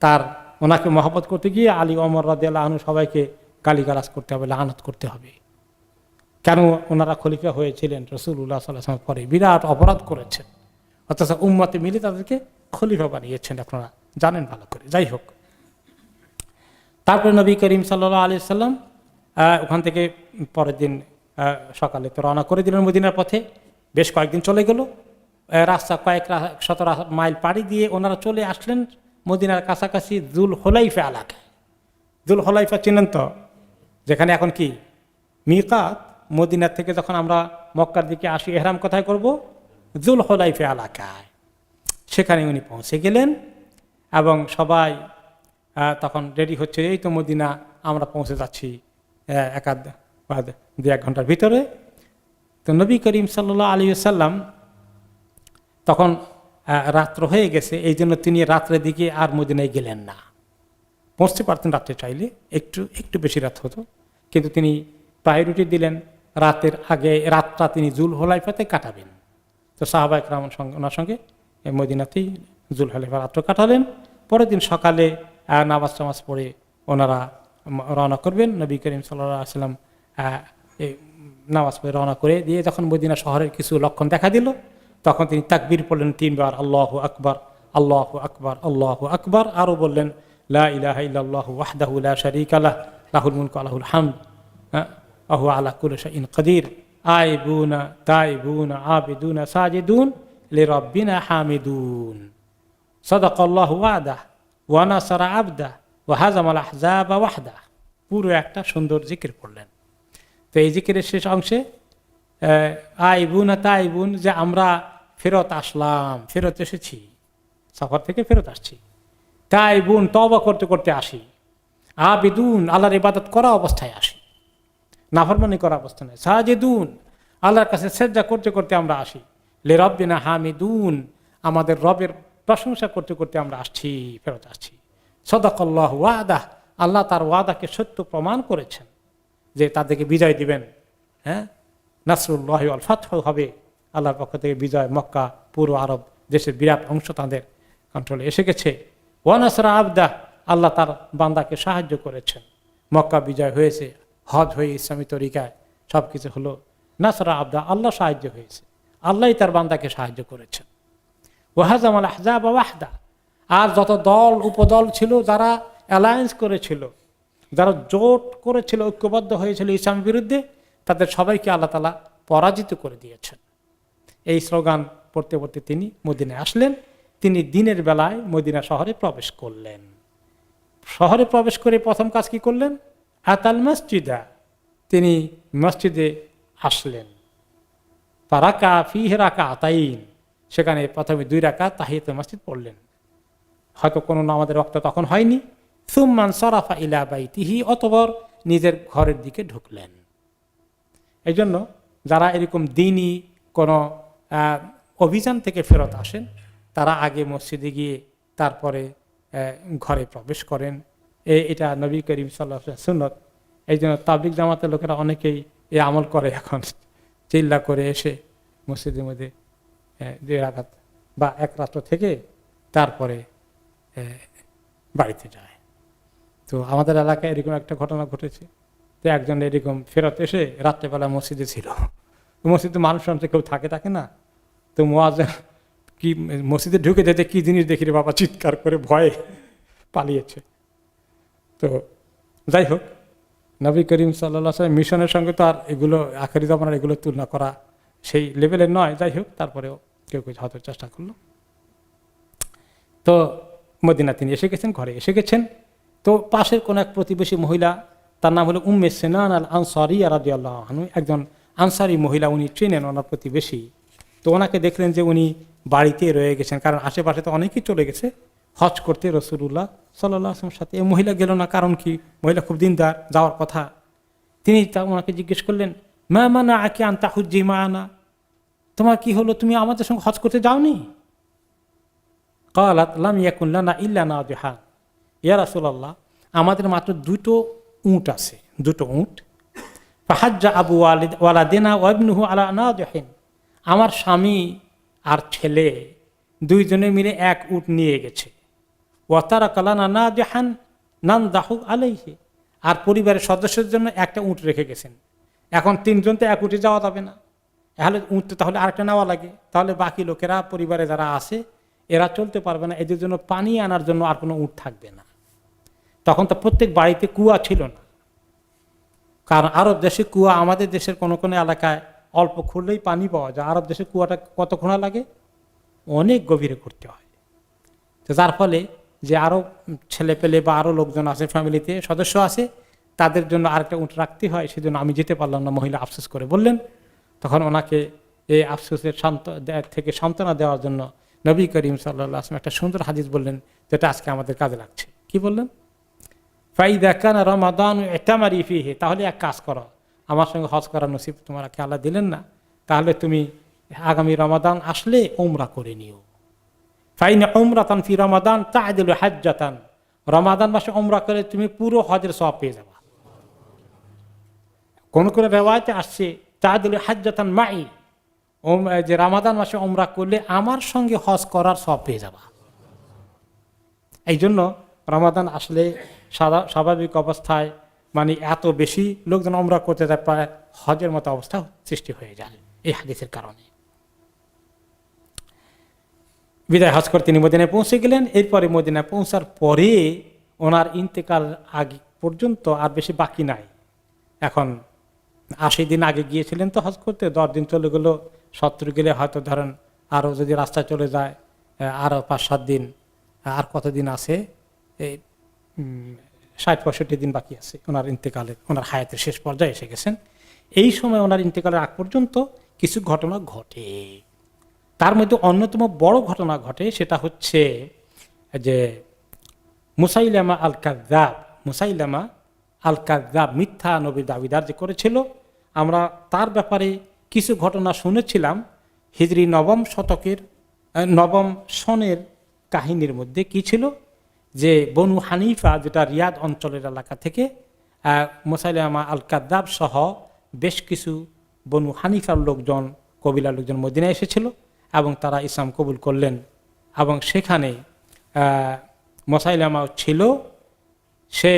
তার ওনাকে মহব্বত করতে গিয়ে আলী ওমর রাদিয়াল্লাহু আনহু সবাইকে গালিগালাজ করতে হবে, লানত করতে হবে। কেন ওনারা খলিফা হয়েছিলেন রাসূলুল্লাহ সাল্লাল্লাহু আলাইহি ওয়াসাল্লাম পরে, বিরাট অপরাধ করেছেন, অথচ উম্মতে মিলে তাদেরকে খলিফা বানিয়েছেন, আপনারা জানেন ভালো করে। যাই হোক, তারপরে নবী করিম সাল্লাল্লাহু আলাইহি ওয়াসাল্লাম ওখান থেকে পরের দিন সকালে তো রওনা করে দিলেন মদিনার পথে। বেশ কয়েকদিন চলে গেল, রাস্তা কয়েক শত মাইল পাড়ি দিয়ে ওনারা চলে আসলেন মদিনার কাছাকাছি যুল হুলাইফা এলাকায়। যুল হুলাইফা চিনেন তো, যেখানে এখন কি মিকাত, মদিনার থেকে যখন আমরা মক্কার দিকে আসি ইহরাম কোথায় করব? যুল হুলাইফা এলাকায়। সেখানে উনি পৌঁছে গেলেন এবং সবাই তখন রেডি হচ্ছে, এই তো মদিনা, আমরা পৌঁছে যাচ্ছি দু এক ঘন্টার ভিতরে। তো নবী করিম সাল্লাল্লাহু আলাইহি ওয়াসাল্লাম তখন রাত্র হয়ে গেছে, এই জন্য তিনি রাত্রের দিকে আর মদিনায় গেলেন না। পৌঁছতে পারতেন রাত্রে চাইলে, একটু বেশি রাত হতো, কিন্তু তিনি প্রায়োরিটি দিলেন রাতের আগে রাতটা তিনি যুল হুলাইফাতে কাটাবেন। তো সাহাবায়ে কেরাম ওনার সঙ্গে মদিনাতেই যুল হুলাইফা রাত্র কাটালেন। পরের দিন সকালে নামাজ টামাজ পড়ে ওনারা রওনা করবেন। নবী করিম সাল্লাল্লাহু আলাইহি ওয়াসাল্লাম নামাজ পড়ে রওনা করে দিয়ে যখন মদিনা শহরের কিছু লক্ষণ দেখা দিল, তখন তিনি তাকবীর পড়লেন 3 বার, আল্লাহু আকবার, আল্লাহু আকবার, আল্লাহু আকবার। আরও বললেন লা ইলাহা ইল্লাল্লাহু ওয়াহদাহু লা শারীকা লাহ, লাহুল মুলকু ওয়া লাহুল হামদ, ওয়া হুয়া আলা কুল্লি শাইইন কাদির, আইবুনা তাইবুনা আবিদুনা সাজিদুন লিরাব্বিনা হামিদুন, সাদাকাল্লাহু ওয়াদাহু ওয়া নাসারা আবদাহু ওয়া হাজামাল আহজাবা ওয়াহদাহু। পুরো একটা সুন্দর জিকির পড়লেন। তো এই জিকিরের শেষ অংশে আইবুনা তাইবুন, যে আমরা ফেরত আসলাম, ফেরত এসেছি, সফর থেকে ফেরত আসছি। তাইবুন, তওবা করতে করতে আসি। আবিদুন, আল্লাহর ইবাদত করা অবস্থায় আসি, নাফরমানি করা অবস্থা নয়। সাজিদুন, আল্লাহর কাছে সেজদা করতে করতে আমরা আসি। লিরাব্বিনা হামিদুন, আমাদের রবের প্রশংসা করতে করতে আমরা আসছি, ফেরত আসছি। সাদাকাল্লাহু ওয়াদাহু, আল্লাহ তার ওয়াদাকে সত্য প্রমাণ করেছেন যে তাদেরকে বিজয় দিবেন। হ্যাঁ, নাসরুল্লাহি ওয়াল ফাতহু হবে, আল্লাহর পক্ষ থেকে বিজয়। মক্কা, পুরো আরব দেশের বিরাট অংশ তাদের কন্ট্রোলে এসে গেছে। ওয়া নাসরা আবদাহু, আল্লাহ তার বান্দাকে সাহায্য করেছেন। মক্কা বিজয় হয়েছে, হজ হয়ে ইসলামী তরিকায় সব কিছু হলো। নাসরা আবদাহু, আল্লাহ সাহায্য হয়েছে, আল্লাহই তার বান্দাকে সাহায্য করেছেন। ওয়া হাজামাল আহজাবা ওয়াহদাহু, আর যত দল উপদল ছিল, যারা অ্যালায়েন্স করেছিল, যারা জোট করেছিল, ঐক্যবদ্ধ হয়েছিল ইসলামের বিরুদ্ধে, তাদের সবাইকে আল্লাহ তাআলা পরাজিত করে দিয়েছেন। এই স্লোগান পড়তে পড়তে তিনি মদিনায় আসলেন। তিনি দিনের বেলায় মদিনা শহরে প্রবেশ করলেন। শহরে প্রবেশ করে প্রথম কাজ কি করলেন? আতাল মসজিদা, তিনি মসজিদে আসলেন। ফারাকা ফিহি রাকাতাইন, সেখানে প্রথমে 2 রাকাত তাহিয়াতুল মসজিদ পড়লেন। হয়তো কোনো নামাজের ওয়াক্ত তখন হয়নি। সুম্মান সারাফা ইলা বাইতিহি, অতঃপর নিজের ঘরের দিকে ঢুকলেন। এই জন্য যারা এরকম দিনই কোনো অভিযান থেকে ফেরত আসেন, তারা আগে মসজিদে গিয়ে তারপরে ঘরে প্রবেশ করেন। এটা নবী করিম সাল্লাল্লাহু আলাইহি ওয়াসাল্লামের সুন্নত। এই জন্য তাবলিগ জামাতের লোকেরা অনেকেই এই আমল করে। এখন চিল্লা করে এসে মসজিদের মধ্যে 2 রাকাত বা 1 রাত্র থেকে তারপরে বাড়িতে যায়। তো আমাদের এলাকায় এরকম একটা ঘটনা ঘটেছে যে একজন এরকম ফেরত এসে রাত্রেবেলা মসজিদে ছিল। মসজিদে মানুষ কেউ থাকে না। তো মুয়াজ্জিন কি মসজিদে ঢুকে যেতে কি জিনিস দেখি রে বাবা, চিৎকার করে ভয়ে পালিয়েছে। তো যাই হোক, নবী করিম সাল্লাল্লাহু আলাইহি ওয়াসাল্লাম মিশনের সঙ্গে তো আর এগুলো আখেরি জামানার এগুলো তুলনা করা সেই লেভেলের নয়। যাই হোক, তারপরেও কেউ কেউ হয়তো চেষ্টা করলো। তো মদিনা তিনি এসে গেছেন, ঘরে এসে গেছেন। তো পাশের কোন এক প্রতিবেশী মহিলা, তার নাম হলো উম্মে সিনান আল আনসারিয়া রাদিয়াল্লাহু আনহা, একজন আনসারি মহিলা, উনি চেনেন ওনার প্রতিবেশী। তো ওনাকে দেখলেন যে উনি বাড়িতে রয়ে গেছেন, কারণ আশেপাশে তো অনেকেই চলে গেছে হজ করতে রাসূলুল্লাহ সাল্লাল্লাহু আলাইহি ওয়াসাল্লামের সাথে। এই মহিলা গেল না, কারণ কি? মহিলা খুব দিনদার, যাওয়ার কথা। তিনি ওনাকে জিজ্ঞেস করলেন, মা মানাআকি আন তাহুজ্জি মা'ানা, তোমার কি হলো, তুমি আমাদের সঙ্গে হজ করতে যাওনি? ক্বালাত লাম ইয়াকুন লানা ইল্লা নাদিহা, ইয়া রাসূলুল্লাহ, আমাদের মাত্র 2টো উট আছে, 2টো উট। ফাহাজ্জা আবু ওয়ালাদিনা ওয়া ইবনুহু আলা নাদিহিন, আমার স্বামী আর ছেলে 2 জনে মিলে 1 উট নিয়ে গেছে। ওয়া তারাকা লানা নাদিহান নানদাহু আলাইহি, আর পরিবারের সদস্যদের জন্য 1টা উট রেখে গেছেন। এখন 3 জন তো 1 উটে যাওয়া যাবে না, তাহলে উট তাহলে আরেকটা নেওয়া লাগে। তাহলে বাকি লোকেরা, পরিবারে যারা আছে, এরা চলতে পারবে না, এদের জন্য পানি আনার জন্য আর কোনো উট থাকবে না। তখন তো প্রত্যেক বাড়িতে কুয়া ছিল না, কারণ আরব দেশে কুয়া, আমাদের দেশের কোনো কোনো এলাকায় অল্প খুঁড়লেই পানি পাওয়া যায়। আরব দেশে কুয়াটা কত খোঁড়া লাগে, অনেক গভীরে করতে হয়। তো যার ফলে যে আরও ছেলে পেলে বা আরও লোকজন আছে, ফ্যামিলিতে সদস্য আছে, তাদের জন্য আরেকটা উট রাখতে হয়। সেজন্য আমি যেতে পারলাম না, মহিলা আফসোস করে বললেন। তখন ওনাকে এই আফসোসের থেকে সান্ত্বনা দেওয়ার জন্য নবী করিম সাল্লাল্লাহু আলাইহি ওয়াসাল্লাম একটা সুন্দর হাদিস বললেন, যেটা আজকে আমাদের কাজে লাগছে। কি বললেন? ফাইদা কানা রমাদান ইতামারি ফিহি, তাহলে এক কাজ করো, আমার সঙ্গে হজ করার নসিব তোমাকে আল্লাহ দিলেন না, তাহলে তুমি আগামী রমাদান আসলে উমরা করে নিও। ফাইন উমরাতান ফি রমাদান তা'দিলু হাজ্জাতান, রমাদান মাসে উমরা করে তুমি পুরো হজের সওয়াব পেয়ে যাবে। কোন কোন রিওয়ায়াতে আসছে তা'দিলু হাজ্জাতান মাই, যে রমাদান মাসে উমরা করলে আমার সঙ্গে হজ করার সওয়াব পেয়ে যাবা। এই জন্য রমাদান আসলে স্বাভাবিক অবস্থায় মানে এত বেশি লোকজন উমরা করতে যায়, প্রায় হজের মতো অবস্থা সৃষ্টি হয়ে যায় এই হাদিসের কারণে। বিদায় হজ করে তিনি মদিনায় পৌঁছে গেলেন। এরপরে মদিনায় পৌঁছার পরে ওনার ইন্তেকাল আগে পর্যন্ত আর বেশি বাকি নাই। এখন 80 দিন আগে গিয়েছিলেন তো হজ করতে, 10 দিন চলে গেল, 70 গেলে হয়তো ধরেন আরও যদি রাস্তা চলে যায় আরও 5-7 দিন, আর কতদিন আছে, এই 60-65 দিন বাকি আছে ওনার ইন্তেকালের, ওনার হায়াতের শেষ পর্যায়ে এসে গেছেন। এই সময় ওনার ইন্তেকালের আগ পর্যন্ত কিছু ঘটনা ঘটে। তার মধ্যে অন্যতম বড় ঘটনা ঘটে, সেটা হচ্ছে যে মুসাইলামা আল কাযযাব, মুসাইলামা আল কাযযাব মিথ্যা নবীর দাবিদার যে করেছিল, আমরা তার ব্যাপারে কিছু ঘটনা শুনেছিলাম। হিজরি 9ম শতকের 9ম সনের কাহিনীর মধ্যে কি ছিল, যে বনু হানিফা, যেটা রিয়াদ অঞ্চলের এলাকা থেকে মুসাইলামা আল কাযযাব সহ বেশ কিছু বনু হানিফার লোকজন, কবিলার লোকজন মদিনায় এসেছিল এবং তারা ইসলাম কবুল করলেন। এবং সেখানে মুসাইলামাও ছিল। সে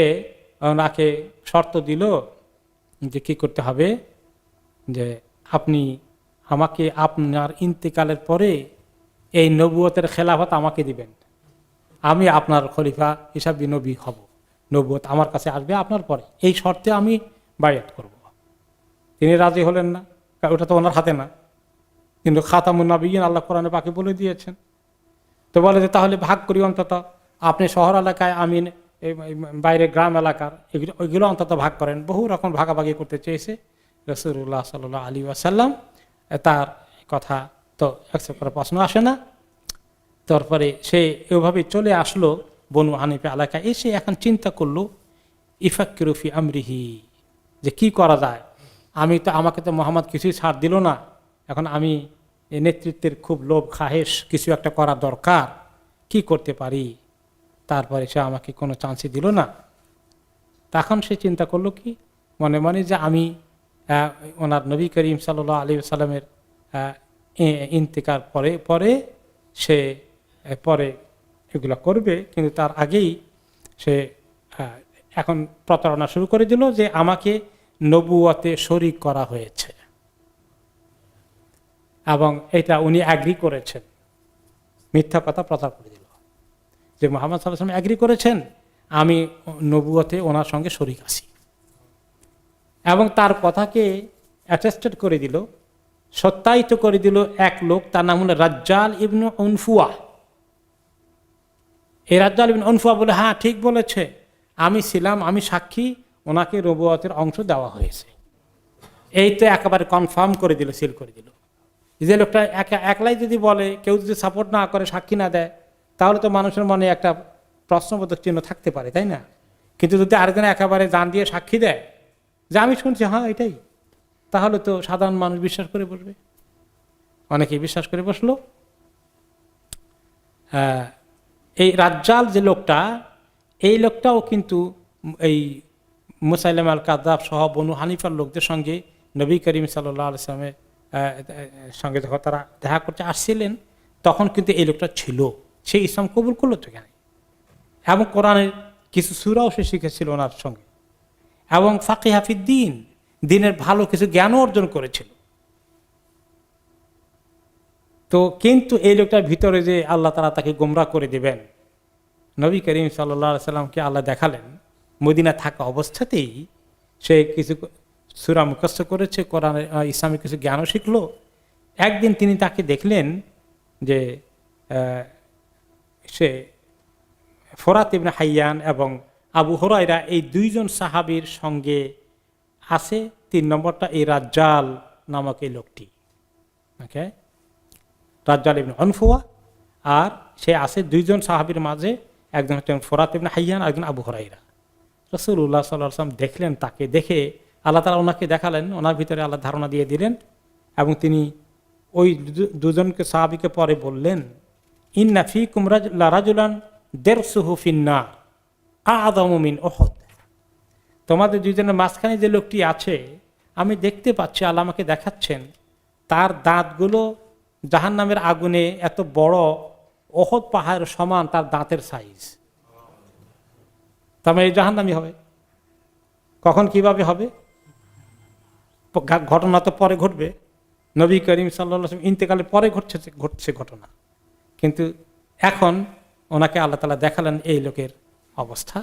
ওনাকে শর্ত দিল যে কি করতে হবে, যে আপনি আমাকে আপনার ইন্তেকালের পরে এই নবুয়তের খেলাফত আমাকে দিবেন, আমি আপনার খলিফা হিসাবে নবী হব, নবুয়ত আমার কাছে আসবে আপনার পরে, এই শর্তে আমি বায়াত করব। তিনি রাজি হলেন না, ওটা তো ওনার হাতে না, কিন্তু খাতামুন নবিয়্যিন আল্লাহ কোরআনে পাকে বলে দিয়েছেন। তো বলে যে তাহলে ভাগ করি, অন্তত আপনি শহর এলাকায়, আমি বাইরে গ্রাম এলাকার, ওইগুলো অন্তত ভাগ করেন। বহু রকম ভাগাভাগি করতে চেয়েছে রাসূলুল্লাহ সাল্লাল্লাহু আলাইহি ওয়াসাল্লাম, তার কথা তো অ্যাকসেপ্ট করার প্রশ্ন আসে না। তারপরে সে এভাবে চলে আসলো বনু হানিফা এলাকায়। এসে এখন চিন্তা করলো ইফাক্কিরু ফি আমরিহি, যে কি করা যায়। আমাকে তো মোহাম্মদ কিছুই ছাড় দিল না, এখন আমি নেতৃত্বের খুব লোভ খাহেশ, কিছু একটা করা দরকার, কি করতে পারি। তারপরে সে আমাকে কোনো চান্সই দিল না। তখন সে চিন্তা করলো কি মনে মনে, যে আমি ওনার নবী করিম সাল্লাল্লাহু আলাইহি ওয়াসাল্লামের ইন্তেকার পরে সে পরে এগুলো করবে, কিন্তু তার আগেই সে এখন প্রতারণা শুরু করে দিল যে আমাকে নবুয়তে শরীক করা হয়েছে, এবং এটা উনি অ্যাগ্রি করেছেন। মিথ্যা কথা প্রচার করে দিল যে মুহাম্মদ সাল্লাল্লাহু আলাইহি ওয়াসাল্লাম অ্যাগ্রি করেছেন আমি নবুয়তে ওনার সঙ্গে শরীক আছি, এবং তার কথাকে অ্যাটেস্টেড করে দিল, সত্যায়িত করে দিল এক লোক, তার নাম হলো রাজ্জাল ইবনে উনফুয়া। এই রাজ্জাল ইবনে উনফুয়া বলে, হ্যাঁ ঠিক বলেছে, আমি ছিলাম, আমি সাক্ষী, ওনাকে নবুয়তের অংশ দেওয়া হয়েছে। এই তো একেবারে কনফার্ম করে দিল, সিল করে দিল। যে লোকটা একলাই যদি বলে, কেউ যদি সাপোর্ট না করে, সাক্ষী না দেয়, তাহলে তো মানুষের মনে একটা প্রশ্নবোধক চিহ্ন থাকতে পারে, তাই না? কিন্তু যদি আরেকজন একেবারে জান দিয়ে সাক্ষী দেয় যে আমি শুনছি, হ্যাঁ এটাই, তাহলে তো সাধারণ মানুষ বিশ্বাস করে বসবে। অনেকেই বিশ্বাস করে বসলো। এই রাজ্জাল যে লোকটা, এই লোকটাও কিন্তু এই মুসাইলামা আল কাযযাব সহ বনু হানিফার লোকদের সঙ্গে নবী করিম সাল্লাল্লাহু আলাইহি ওয়াসাল্লামের সঙ্গে যখন তারা দেখা করতে আসছিলেন, তখন কিন্তু এই লোকটা ছিল। সে ইসলাম কবুল করলো তো কেন, এবং কোরআনের কিছু সূরাও সে শিখেছিল ওনার সঙ্গে, এবং ফাকিহ ফিদ্দীন, দিনের ভালো কিছু জ্ঞানও অর্জন করেছিল। তো কিন্তু এই লোকটার ভিতরে যে আল্লাহ তাআলা তাকে গোমরাহ করে দিবেন, নবী করিম সাল্লাল্লাহু আলাইহি ওয়াসাল্লামকে আল্লাহ দেখালেন মদিনা থাকা অবস্থাতেই সে কিছু সূরা মুখস্থ করেছে, কোরআনের ইসলামিক কিছু জ্ঞানও শিখলো। একদিন তিনি তাকে দেখলেন যে সে ফোরাত ইবনে হাইয়ান এবং আবু হুরায়রা, এই দুইজন সাহাবীর সঙ্গে আছে। 3 নম্বরটা এই রাজ্জাল নামক এই লোকটি, ওকে, রাজ্জাল ইবনে উনফুয়া, আর সে আছে 2জন সাহাবীর মাঝে, একজন হচ্ছেন ফোরাত ইবনে হাইয়ান, একজন আবু হুরায়রা। রাসূলুল্লাহ সাল্লাল্লাহু আলাইহি ওয়াসাল্লাম দেখলেন, তাকে দেখে আল্লাহ তাআলা ওনাকে দেখালেন, ওনার ভিতরে আল্লাহ ধারণা দিয়ে দিলেন, এবং তিনি ওই 2জনকে সাহাবীকে পরে বললেন, ইন্না ফীকুম রাজুলান দারসুহু ফিন্নার আ'যামু মিন উহুদ। তোমাদের 2জনের মাঝখানে যে লোকটি আছে, আমি দেখতে পাচ্ছি, আল্লাহ আমাকে দেখাচ্ছেন, তার দাঁতগুলো জাহান্নামের আগুনে এত বড়, উহুদ পাহাড়ের সমান তার দাঁতের সাইজ। তার মানে জাহান্নামী হবে। কখন কিভাবে হবে ঘটনা তো পরে ঘটবে, নবী করিম সাল্লাল্লাহু আলাইহি ওয়াসাল্লাম ইন্তেকালের পরে ঘটছে ঘটনা, কিন্তু এখন ওনাকে আল্লাহ তাআলা দেখালেন এই লোকের অবস্থা।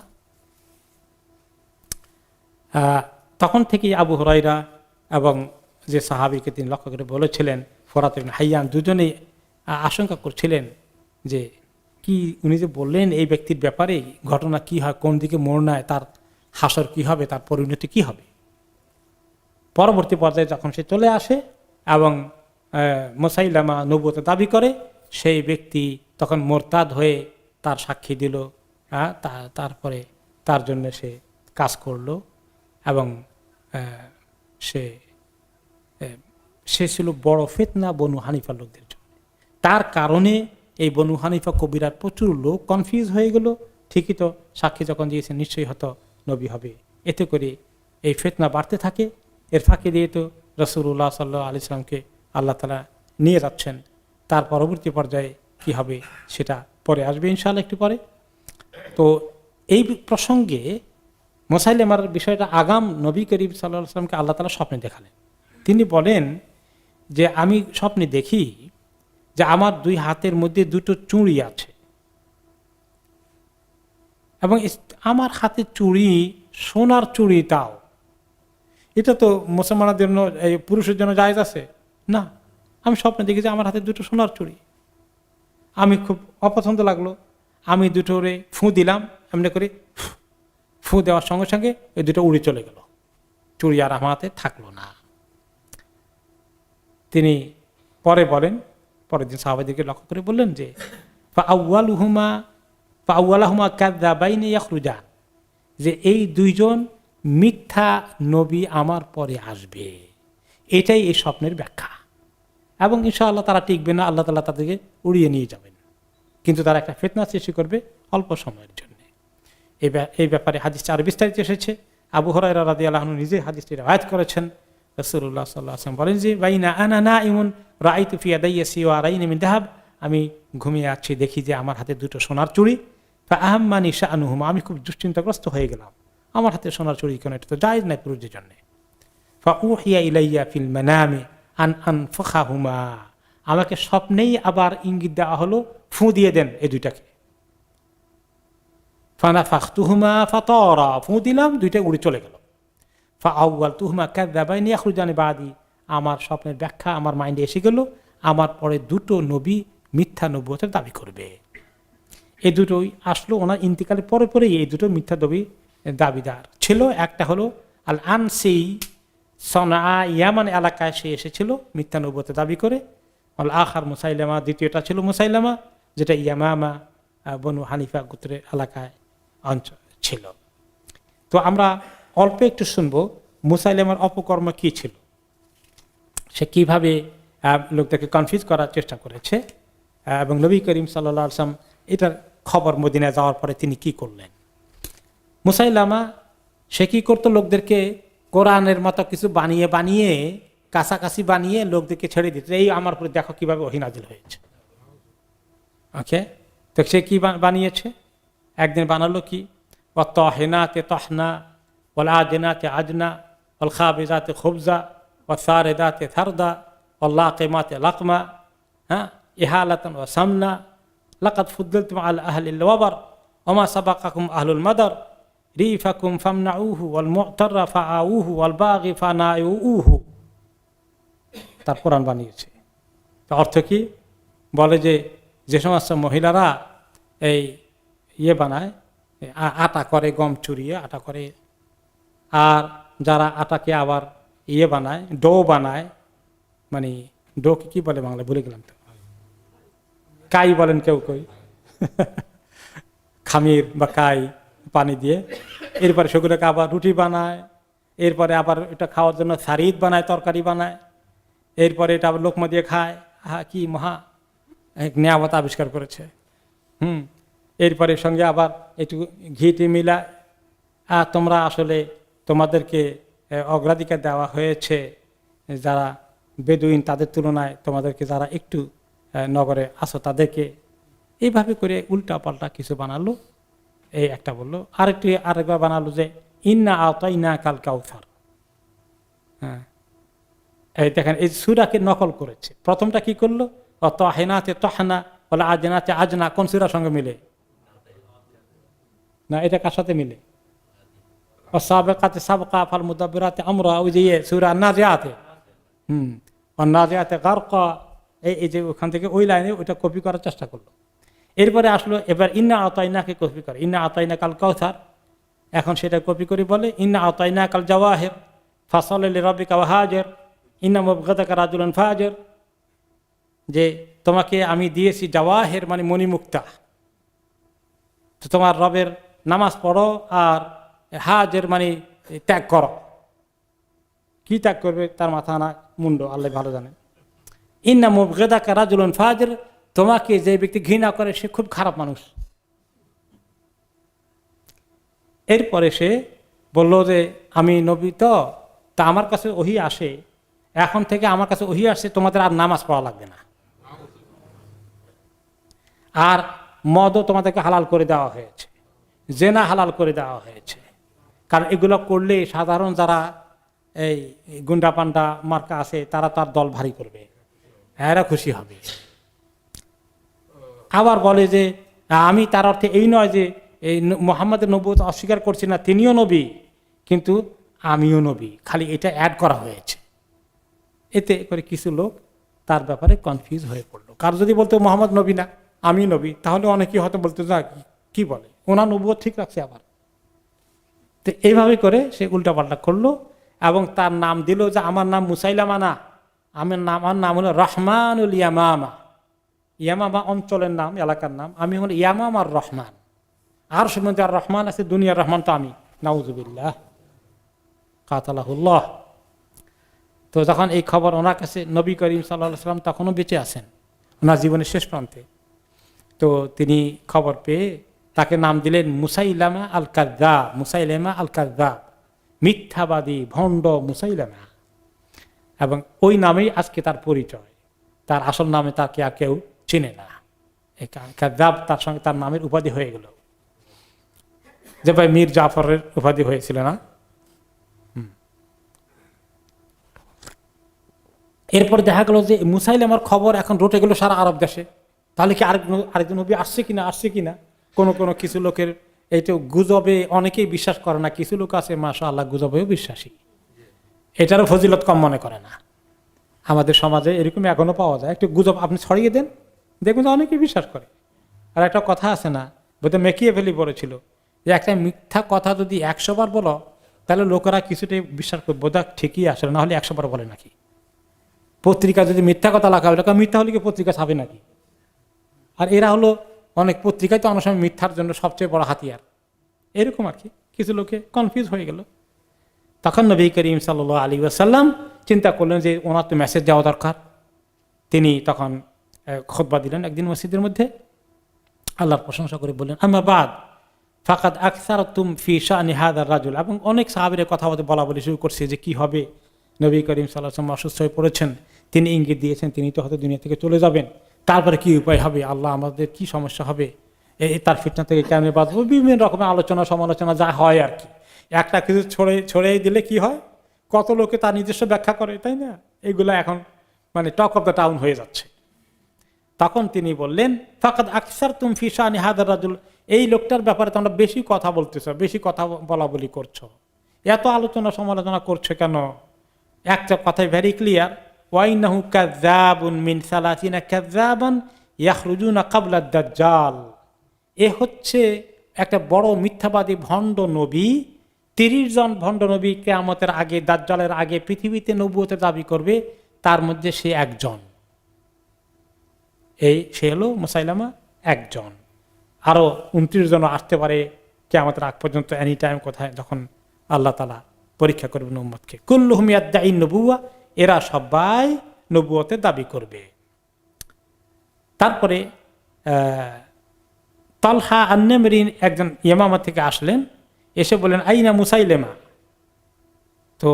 তখন থেকেই আবু হুরায়রা এবং যে সাহাবীকে তিনি লক্ষ্য করে বলেছিলেন ফরাত ইবনে হাইয়ান, দুজনেই আশঙ্কা করছিলেন যে কি উনি যে বললেন এই ব্যক্তির ব্যাপারে ঘটনা কি হয়, কোন দিকে মোড় নেয়, তার হাসর কি হবে, তার পরিণতি কি হবে। পরবর্তী পর্যায়ে যখন সে চলে আসে এবং মুসাইলামা নবুয়তের দাবি করে, সেই ব্যক্তি তখন মোরতাদ হয়ে তার সাক্ষী দিল, তারপরে তার জন্য সে কাজ করলো এবং সে ছিল বড় ফিতনা বনু হানিফার লোকদের জন্য। তার কারণে এই বনু হানিফা কবিরার প্রচুর লোক কনফিউজ হয়ে গেল, ঠিকই তো সাক্ষী যখন দিয়েছে নিশ্চয়ই হয়তো নবী হবে। এতে করে এই ফিতনা বাড়তে থাকে। এর ফাঁকে দিয়ে তো রাসূলুল্লাহ সাল্লাল্লাহু আলাইহি ওয়াসাল্লামকে আল্লাহ তাআলা নিয়ে যাচ্ছেন। তার পরবর্তী পর্যায়ে কি হবে সেটা পরে আসবে ইনশাআল্লাহ একটু পরে। তো এই প্রসঙ্গে মুসাইলামার বিষয়টা আগাম নবী করিম সাল্লাল্লাহু আলাইহি ওয়াসাল্লামকে আল্লাহ তাআলা স্বপ্নে দেখালেন। তিনি বলেন যে আমি স্বপ্নে দেখি যে আমার দুই হাতের মধ্যে দুটো চুড়ি আছে এবং আমার হাতে চুড়ি সোনার চুড়ি, তাও এটা তো মুসলমানদের জন্য পুরুষের জন্য জায়েজ আছে না। আমি স্বপ্নে দেখি যে আমার হাতে দুটো সোনার চুড়ি, আমি খুব অপছন্দ লাগলো, আমি দুটোরে ফু দিলাম, এমনি করে ফু দেওয়ার সঙ্গে সঙ্গে ওই দুটো উড়ে চলে গেল, চুড়ি আর আমার হাতে থাকলো না। তিনি পরে বলেন, পরের দিন সাহাবাদেরকে লক্ষ্য করে বললেন যে ফাআউয়ালাহুমা কাযযাবাইনি ইয়াখরুজান, যে এই দুইজন মিথ্যা নবী আমার পরে আসবে, এটাই এই স্বপ্নের ব্যাখ্যা। এবং ইনশাআল্লাহ তারা টিকবে না, আল্লাহ তাআলা তাদেরকে উড়িয়ে নিয়ে যাবেন, কিন্তু তারা একটা ফিতনা সৃষ্টি করবে অল্প সময়ের জন্য। এই ব্যাপারে হাদিসটা আরো বিস্তারিত এসেছে। আবু হুরায়রা রাদিয়াল্লাহু আনহু নিজে হাদিসটি রিওয়ায়াত করেছেন। রাসূলুল্লাহ সাল্লাল্লাহু আলাইহি ওয়াসাল্লাম বলেন যে বাইনা আনা নাইমুন রাআইতু ফি ইয়াদাইয়া সিওয়ারাইন মিন যাহাব, আমি ঘুমিয়ে আছি, দেখি যে আমার হাতে দুটো সোনার চুড়ি। ফাআহাম্মানি শাআনুহুমা, আমি খুব দুশ্চিন্তাগ্রস্ত হয়ে গেলাম, আমার হাতে সোনার চুড়ি কেন, এটা তো জায়েজ নাই পুরুষদের জন্য। ফাউহিয়া ইলাইয়া ফিল মানামি আন আনফাখাহুমা, আমাকে স্বপ্নেই আবার ইঙ্গিত দেওয়া হলো ফু দিয়ে দেন এই দুইটাকে। ফানাফাখতুহুমা ফাতারা, ফু দিলাম, দুইটা উড়ে চলে গেল। ফাআউয়ালতুহুমা কাযযাবাইনি ইয়াখরুজানি বাদি, আমার স্বপ্নের ব্যাখ্যা আমার মাইন্ডে এসে গেল, আমার পরে দুটো নবী মিথ্যা নবুয়তের দাবি করবে। এই দুটোই আসলো ওনার ইন্তিকালের পরে পরেই এই দুটো মিথ্যা নবী দাবিদার ছিল। একটা হলো আল আনসি, সনা ইয়ামান এলাকায় সে এসেছিল মিথ্যা নবুয়তের দাবি করে। আল আখার মুসাইলামা, দ্বিতীয়টা ছিল মুসাইলামা, যেটা ইয়ামামা বনু হানিফা গোত্রের এলাকায় অঞ্চল ছিল। তো আমরা অল্প একটু শুনবো মুসাইলামার অপকর্ম কি ছিল, সে কিভাবে লোকদেরকে কনফিউজ করার চেষ্টা করেছে, এবং নবী করিম সাল্লাল্লাহু আলাইহি ওয়াসাল্লাম এটার খবর মদিনায় যাওয়ার পরে তিনি কি করলেন। মুসাইলামা সে কি করতো, লোকদেরকে কোরআনের মতো কিছু বানিয়ে বানিয়ে কাছাকাছি বানিয়ে লোকদেরকে ছেড়ে দিত, এই আমার উপরে দেখো কিভাবে ওহী নাজিল হয়েছে। ওকে, তো সে কি বানিয়েছে, একদিন বানালো কি, ওয়াত্তাহিনাতে তাহনা ওয়াল আদিনাতে আজনা ওয়াল খাবিজাতে খুবজা ওয়াস সারিদাতে সারদা ওয়াল লাকিমাতে লাকমা, হ্যাঁ, ইহালাতান ওয়া সামনা লাকাদ ফুদ্দিলতুম আলা আহলিল ওয়াবার ওমা সাবাকাকুম আহলুল মাদার রিফাকুম ফামনাউহু ওয়াল মু'তাররা ফাআউহু ওয়াল বাগি ফানাউহু। তার কোরআন বানিয়েছে। অর্থ কি, বলে যে যে সমস্ত মহিলারা এই বানায়, আটা করে, গম চুরিয়ে আটা করে, আর যারা আটাকে আবার বানায়, ডো বানায়, মানে ডোকে কি বলে বাংলা ভুলে গেলাম তো, কাই বলেন কেউ কই, খামির বা কাই পানি দিয়ে, এরপরে সেগুলোকে আবার রুটি বানায়, এরপরে আবার এটা খাওয়ার জন্য সারিদ বানায়, তরকারি বানায়, এরপরে এটা আবার লোকমা দিয়ে খায়। কি মহা নিয়ামত আবিষ্কার করেছে। এরপরে সঙ্গে আবার একটু ঘিটি মিলা, তোমরা আসলে তোমাদেরকে অগ্রাধিকার দেওয়া হয়েছে যারা বেদুইন তাদের তুলনায়, তোমাদেরকে যারা একটু নগরে আসো তাদেরকে, এইভাবে করে উল্টা পাল্টা কিছু বানালো। এই একটা বললো। আরেকবার বানালো যে ইন্না আতাইনা কাল কাউসার। হ্যাঁ, এই দেখেন এই সূরাকে নকল করেছে। প্রথমটা কি করলো? তাহিনাতে তাহনা ওয়াল আজনাতে আজনা। কোন সূরার সঙ্গে মিলে? না, এটা কার সাথে মিলে? সাবেকাতে সাবকা ফাল মুদাব্বিরাতে আমরা, ওই যে সূরা নাজিয়াতে। নাজিয়াতে গারকা, এই যে ওখান থেকে ওই লাইনে ওইটা কপি করার চেষ্টা করলো। এরপরে আসলো এবার ইন্না আতাইনাকে কপি করে, ইন্না আতাইনা কাল কাউসার। এখন সেটা কপি করে বলে ইন্না আতাইনা কাল জাওয়াহির ফাসাল লিরাব্বিকা ওয়াহাজির ইন্না মুবগাদাকা রাজুলান ফাজির। যে তোমাকে আমি দিয়েছি জাওয়াহির মানে মণিমুক্তা, তো তোমার রবের নামাজ পড়ো, আর হাজের মানে ত্যাগ করো। কি ত্যাগ করবে তার মাথা না মুন্ড আল্লাহ ভালো জানেন। ইন্না মুবগাদাকা রাজুলান ফাজির, তোমাকে যে ব্যক্তি ঘৃণা করে সে খুব খারাপ মানুষ। এরপরে সে বলল যে আমি নবী, তো তা আমার কাছে ওহী আসে, এখন থেকে আমার কাছে ওহী আসছে, তোমাদের আর নামাজ পড়া লাগবে না, আর মদও তোমাদেরকে হালাল করে দেওয়া হয়েছে, জেনা হালাল করে দেওয়া হয়েছে। কারণ এগুলো করলে সাধারণ যারা এই গুন্ডা পান্ডা মার্কা আছে তারা তার দল ভারী করবে, এরা খুশি হবে। আবার বলে যে আমি তার অর্থে এই নয় যে এই মুহাম্মাদের নবুয়ত অস্বীকার করছি না, তিনিও নবী, কিন্তু আমিও নবী, খালি এটা অ্যাড করা হয়েছে। এতে করে কিছু লোক তার ব্যাপারে কনফিউজ হয়ে পড়লো। কার যদি বলতো মুহাম্মদ নবী না আমি নবী, তাহলে অনেকেই হয়তো বলতো যা কি বলে, ওনার নবুয়ত ঠিক রাখছে আবার। তো এইভাবে করে সে উল্টাপাল্টা করলো এবং তার নাম দিল যে আমার নাম মুসাইলামা না, আমার নাম হলো রহমানুল ইয়ামামা। ইয়ামামা অঞ্চলের নাম, এলাকার নাম। আমি হলো ইয়ামাম আর রহমান। আর সম্বন্ধে আর রহমান আছে, দুনিয়ার রহমান তো আমি, নাউজুবিল্লাহ কাতালাহুল্লাহ। তো যখন এই খবর ওনার কাছে, নবী করিম সাল্লাল্লাহু আলাইহি সাল্লাম তখনও বেঁচে আছেন, ওনার জীবনের শেষ প্রান্তে, তো তিনি খবর পেয়ে তাকে নাম দিলেন মুসাইলামা আল কাযযাব। মুসাইলামা আল কাযযাব, মিথ্যাবাদী ভণ্ড মুসাইলামা। এবং ওই নামেই আজকে তার পরিচয়, তার আসল নামে তাকে আর কেউ চিনে না। কাযযাব তার সঙ্গে তার নামের উপাধি হয়ে গেল, যে ভাই মীর জাফরের উপাধি হয়েছিল না। এরপর দেখা গেল যে মুসাইলামার খবর এখন রটে গেল সারা আরব দেশে। তাহলে কি আরেকজন নবী আসছে কিনা কোনো কিছু লোকের এইটা গুজবে অনেকেই বিশ্বাস করে না, কিছু লোক আছে মাশাআল্লাহ গুজবেও বিশ্বাসী, এটারও ফজিলত কম মনে করে না। আমাদের সমাজে এরকম এখনো পাওয়া যায়, একটু গুজব আপনি ছড়িয়ে দেন, দেখুন যে অনেকেই বিশ্বাস করে। আর একটা কথা আছে না, বোধহয় মেকিয়াভেলি বলেছিল যে একটা মিথ্যা কথা যদি 100 বার বলো তাহলে লোকেরা কিছুটাই বিশ্বাস করবে, বোধহয় ঠিকই আসলে, না হলে 100 বার বলে নাকি। পত্রিকা যদি মিথ্যা কথা লেখা হবে, মিথ্যা হলে কি পত্রিকা ছাপে নাকি? আর এরা হলো অনেক পত্রিকায় তো অনেক সময় মিথ্যার জন্য সবচেয়ে বড় হাতিয়ার, এরকম আর কি। কিছু লোকে কনফিউজ হয়ে গেল। তখন নবী করিম সাল্লাল্লাহু আলাইহি ওয়াসাল্লাম চিন্তা করলেন যে ওনার তো মেসেজ দেওয়া দরকার। তিনি তখন খুতবা দিলেন একদিন মসজিদের মধ্যে, আল্লাহর প্রশংসা করে বললেন আম্মা বাদ ফাকাদ আকসারতুম ফি শানি হাযার রাজুল। এবং অনেক সাহাবীর কথা বলা বলি শুরু করছে যে কি হবে, নবী করিম সাল্লাল্লাহু আলাইহি ওয়াসাল্লাম অসুস্থ হয়ে পড়েছেন, তিনি ইঙ্গিত দিয়েছেন তিনি তো হয়তো দুনিয়া থেকে চলে যাবেন, তারপরে কি উপায় হবে, আল্লাহ আমাদের কি সমস্যা হবে, তার ফিতনা থেকে কেমনে বাঁচবো, বিভিন্ন রকমের আলোচনা সমালোচনা যা হয় আর কি। একটা কিছু ছড়িয়ে দিলে কি হয়, কত লোকে তার নিজস্ব ব্যাখ্যা করে, তাই না? এগুলো এখন মানে টক অফ দ্য টাউন হয়ে যাচ্ছে। তখন তিনি বললেন ফাকাদ আকসারতুম ফি শানি হাযার রাজুল, এই লোকটার ব্যাপারে তোমরা বেশি কথা বলতেছো, বেশি কথা বলা বলি করছো, এত আলোচনা সমালোচনা করছো কেন? একটা কথাই ভেরি ক্লিয়ার, ওয়াইনাহু কাযযাবুন মিন সালাসিনা কাযযাবান ইয়াখরুজুনা ক্বাবলা আদ-দাজ্জাল। এ হচ্ছে একটা বড় মিথ্যাবাদী ভণ্ড নবী, 30 জন ভণ্ড নবী কিয়ামতের আগে, দাজ্জালের আগে পৃথিবীতে নবুয়তের দাবি করবে, তার মধ্যে সে একজন। সে হলো মুসাইলামা একজন। আরো 29 জন আসতে পারে কিয়ামতের আগ পর্যন্ত, এনি টাইম, কোথায় যখন আল্লাহ তাআলা পরীক্ষা করবেন উম্মতকে। কুল্লুহুম ইয়াদঈন নবুওয়া, এরা সবাই নবুয়তের দাবি করবে। তারপরে তালহা আন-নামরি একজন ইয়ামামা থেকে আসলেন, এসে বললেন আইনা মুসাইলামা। তো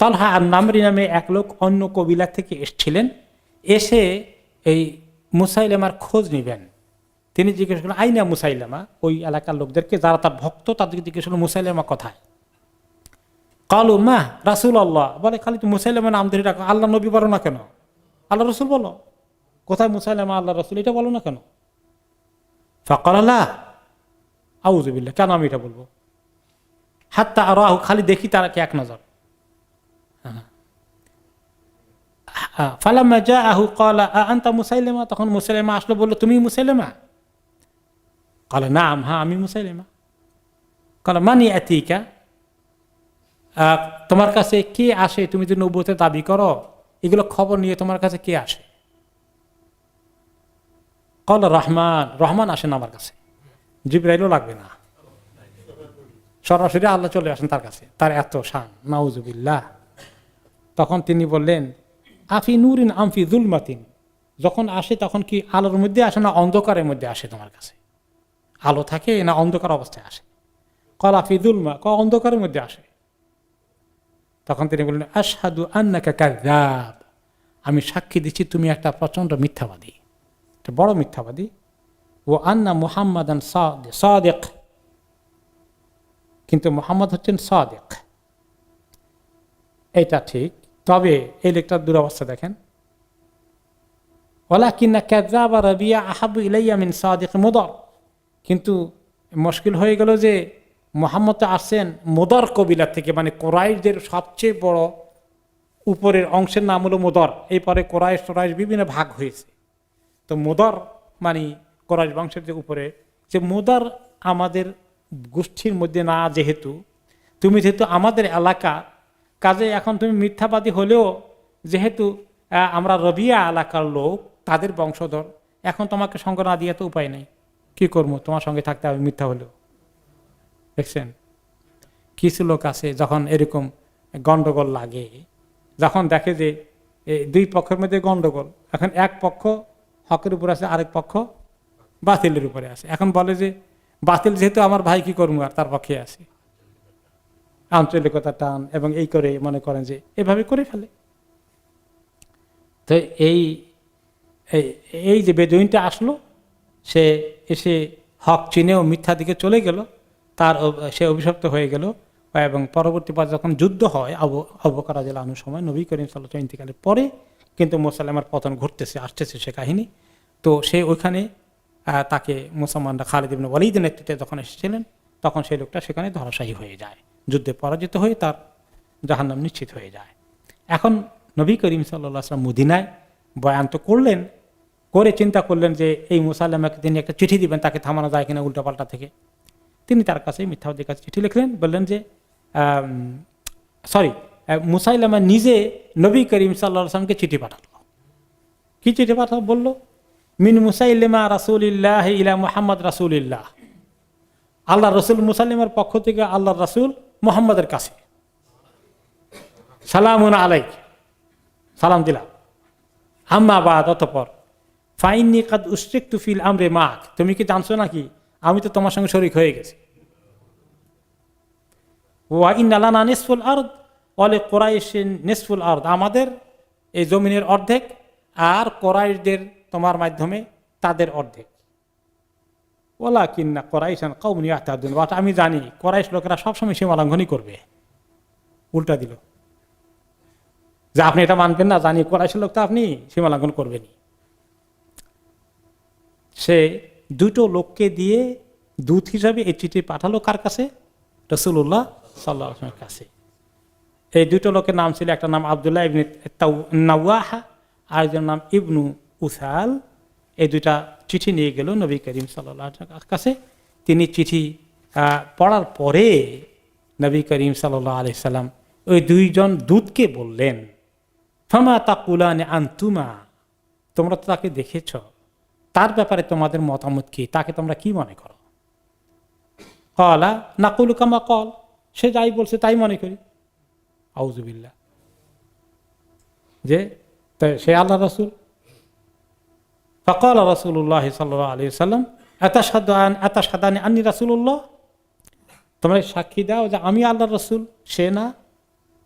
তালহা আন-নামরি নামে এক লোক অন্য কবিলা থেকে এসেছিলেন, এসে এই মুসাইলামার খোঁজ নিবেন। তিনি জিজ্ঞেস করলেন আইনা মুসাইলামা, ওই এলাকার লোকদেরকে যারা তার ভক্ত তাদেরকে জিজ্ঞেস করলেন মুসাইলামা কোথায়। কালু মা রাসুল আল্লাহ, বলে খালি তো মুসাইলামা নাম ধরে রাখো, আল্লাহ নবী বলো না কেন, আল্লাহ রসুল বলো, কোথায় মুসাইলামা আল্লাহ রসুল এটা বলো না কেন। ফাকালা আউযুবিল্লাহ, কেন আমি এটা বলবো, হাত্তা আরাহু, খালি দেখি তারাকে এক নজর। ফালাম্মা জাআহু ক্বালা আনতা মুসাইলিমা, তখন মুসাইলিমা আসলো, বলল তুমি মুসাইলিমা? ক্বালা নাম, হ্যাঁ আমি মুসাইলিমা। ক্বালা মান ইয়াতিকা, তোমার কাছে কে আসে, তুমি যে নবুয়তের দাবি করো, এগুলো খবর নিয়ে তোমার কাছে কে আসে? ক্বালা রহমান, রহমান আসেন আমার কাছে, জিবরাইলও লাগবে না, সরাসরি আল্লাহ চলে আসেন তার কাছে, তার এত শান, নাউজুবিল্লাহ। তখন তিনি বললেন আফি নূরিন আমফি যুলমাতিন, যখন আসে তখন কি আলোর মধ্যে আসে না অন্ধকারের মধ্যে আসে তোমার কাছে, আলো থাকে না অন্ধকার অবস্থায় আসে? কল আফি যুলমা, অন্ধকারের মধ্যে আসে। তখন তিনি বললেন আশহাদু আন্নাকা কাযযাব, আমি সাক্ষী দিচ্ছি তুমি একটা প্রচন্ড মিথ্যাবাদী, একটা বড় মিথ্যাবাদী। ও আন্না মুহাম্মাদান সাদিক, কিন্তু মুহাম্মদ হচ্ছেন সাদিক, এটা ঠিক। তবে এই লোকটার দুরবস্থা দেখেন, ওয়ালাকিন্না কাযযাবা রাবিয়া আহাব্বু ইলাইয়া মিন সাদিক মুদর, কিন্তু মুশকিল হয়ে গেল যে মুহাম্মদ আসছেন মুদর কবিলা থেকে, মানে কোরাইশদের সবচেয়ে বড় উপরের অংশের নাম হলো মুদর, এই পরে কোরাইশ টোরাইশ বিভিন্ন ভাগ হয়েছে। তো মুদর মানে কোরাইশ বংশের যে উপরে, যে মুদর আমাদের গোষ্ঠীর মধ্যে না, যেহেতু তুমি যেহেতু আমাদের এলাকা, কাজে এখন তুমি মিথ্যাবাদী হলেও যেহেতু আমরা রবিয়া এলাকার লোক, তাদের বংশধর, এখন তোমাকে সঙ্গ না দিয়ে তো উপায় নেই, কি করবো, তোমার সঙ্গে থাকতে হবে মিথ্যা হলেও। দেখছেন কিছু লোক আছে যখন এরকম গন্ডগোল লাগে, যখন দেখে যে দুই পক্ষের মধ্যে গন্ডগোল, এখন এক পক্ষ হকের উপর আছে, আরেক পক্ষ বাতিলের উপরে আছে, এখন বলে যে বাতিল যেহেতু আমার ভাই, কি করবো, আর তার পক্ষে আছে, আঞ্চলিকতা টান এবং এই করে মনে করেন যে এভাবে করে ফেলে। তো এই যে বেদুইনটা আসলো, সে এসে হক চিনেও মিথ্যা দিকে চলে গেল, সে অভিশপ্ত হয়ে গেল। এবং পরবর্তী পর যখন যুদ্ধ হয় আবু বকর রাদিয়াল্লাহু আনহুর সময়, নবী করিম সাল্লাল্লাহু আলাইহি ওয়াসাল্লাম ইন্তিকালের পরে কিন্তু মুসাইলামার পতন আসতেছে সে কাহিনী। তো সে ওইখানে তাকে মুসলমানরা খালিদ ইবনে ওয়ালিদের নেতৃত্বে যখন এসেছিলেন, তখন সেই লোকটা সেখানে ধরাশায়ী হয়ে যায়, যুদ্ধে পরাজিত হয়ে তার জাহান্নাম নিশ্চিত হয়ে যায়। এখন নবী করিম সাল্লাল্লাহু আলাইহি ওয়াসাল্লাম মদিনায় বয়ান তো করলেন, করে চিন্তা করলেন যে এই মুসাইলামাকে তিনি একটা চিঠি দিবেন, তাকে থামানো যায় কিনা উল্টাপাল্টা থেকে। তিনি তার কাছে মিথ্যাবাদীর কাছে চিঠি লিখলেন, বললেন যে মুসাইলামা নিজে নবী করিম সাল্লাল্লাহু আলাইহি ওয়াসাল্লামকে চিঠি পাঠালো। কি চিঠি পাঠালো? বললো মিন মুসাইলিমা রাসূলিল্লাহ ইলা মুহাম্মদ রাসূলিল্লাহ, আল্লাহ রসুল মুসাইলিমার পক্ষ থেকে আল্লাহ রসুল মুহাম্মদের কাছে, সালামুন আলাইক, সালাম দিলাম। আম্মা বাদ, অতঃপর ফাইন্নী কাদ উশরিকতু ফিল আমরি মাক, তুমি কি জানছো নাকি আমি তো তোমার সঙ্গে শরীক হয়ে গেছি। ওয়া ইন্না লানা নিসফুল আরদ ওয়া লিকুরাইশিন নিসফুল আরদ, আমাদের এই জমিনের অর্ধেক আর কোরাইশদের তোমার মাধ্যমে তাদের অর্ধেক। ওয়ালাকিন্না কুরাইশান কওমুন ইয়াহতাদুন, আমি জানি কোরাইশ লোকেরা সবসময় সীমা লঙ্ঘনই করবে। উল্টা দিল যে আপনি এটা মানবেন না, জানি কোরাইশের লোক তো আপনি সীমা লঙ্ঘন করবেনই। সে দুটো লোককে দিয়ে দূত হিসাবে এই চিঠি পাঠালো কার কাছে? রাসূলুল্লাহ সাল্লাল্লাহু আলাইহি ওয়াসাল্লামের কাছে। এই দুটো লোকের নাম ছিল, একটা নাম আব্দুল্লাহ ইবনে নাওয়াহা, আর একজন নাম ইবনু উসাল। এই দুইটা চিঠি নিয়ে গেল নবী করিম সাল্লাল্লাহু আলাইহি ওয়াসাল্লামের কাছে। তিনি চিঠি পড়ার পরে নবী করিম সাল্লাল্লাহু আলাইহি ওয়াসাল্লাম ওই দুইজন দূতকে বললেন, ফামা তাকুলানে আনতুমা, তোমরা তো তাকে দেখেছ, তার ব্যাপারে তোমাদের মতামত কি, তাকে তোমরা কি মনে করো? ক্বালা নাকুলু কামা ক্বাল, সে যাই বলছে তাই মনে করি। আউযুবিল্লাহ, যে সে আল্লাহ রাসূল। ফাকালা রাসূলুল্লাহ সাল্লাল্লাহু আলাইহি ওয়াসাল্লাম আতাশহাদানি আন্নী রাসূলুল্লাহ, তোমরা সাক্ষী দাও যে আমি আল্লাহর রাসূল, সে না।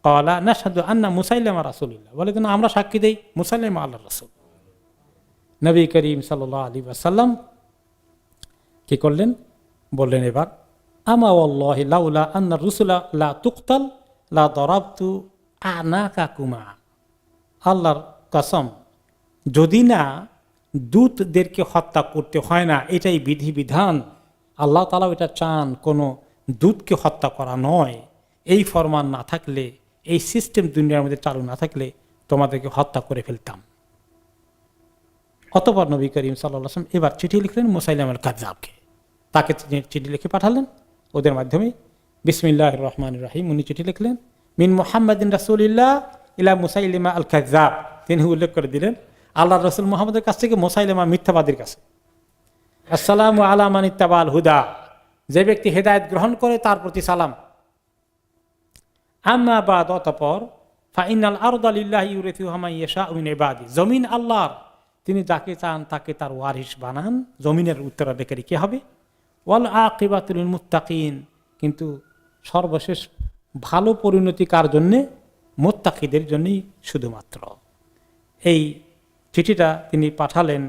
ক্বালা নাশহাদু আন্না মুসাইলিমা রাসূলুল্লাহ, বলে না আমরা সাক্ষী দেই মুসাইলিমা আল্লাহর রাসূল। নবী করিম সাল্লাল্লাহু আলাইহি ওয়াসাল্লাম কি করলেন, বললেন এবার আমা ওয়াল্লাহি লাউলা আন্না রুসুলা লা তুকতাল লা দরাবতু আনাকাকুমা, আল্লাহর কসম, যদি না দূতদেরকে হত্যা করতে হয় না, এটাই বিধিবিধান, আল্লাহ তাআলা এটা চান কোনো দূতকে হত্যা করা নয়, এই ফরমান না থাকলে, এই সিস্টেম দুনিয়ার মধ্যে চালু না থাকলে তোমাদেরকে হত্যা করে ফেলতাম। অতঃপর নবী করিম সাল্লাল্লাহু আলাইহি ওয়াসাল্লাম এবার চিঠি লিখলেন মুসাইলামুল কাযযাবকে, তাকে চিঠি লিখে পাঠালেন ওদের মাধ্যমে। বিসমিল্লাহির রহমানির রহিম, উনি চিঠি লিখলেন মিন মুহাম্মাদিন রাসূলিল্লাহ ইলা মুসাইলিমা আল কাযযাব, তিনি উল্লেখ করে দিলেন আল্লাহর রাসূল মুহাম্মদের কাছ থেকে মুসাইলিমা মিথ্যাবাদীর কাছে। আসসালামু আলা মান ইত্তাবাল হুদা, যে ব্যক্তি হেদায়েত গ্রহণ করে তার প্রতি সালাম। আম্মা বাদ, অতঃপর ফাইনাল আরদা লিল্লাহি ইউরিথুহা মান ইয়াশাউ মিন ইবাদি, জমিন আল্লাহর, তিনি যাকে চান তাকে তার ওয়ারিস বানান, জমিনের উত্তরাধিকারী কে হবে। ওয়াল আকিবাতুল লিল মুত্তাকিন, কিন্তু সর্বশেষ ভালো পরিণতি কার জন্যে, মুত্তাকিদের জন্যই শুধুমাত্র। এই চিঠিটা তিনি পাঠালেন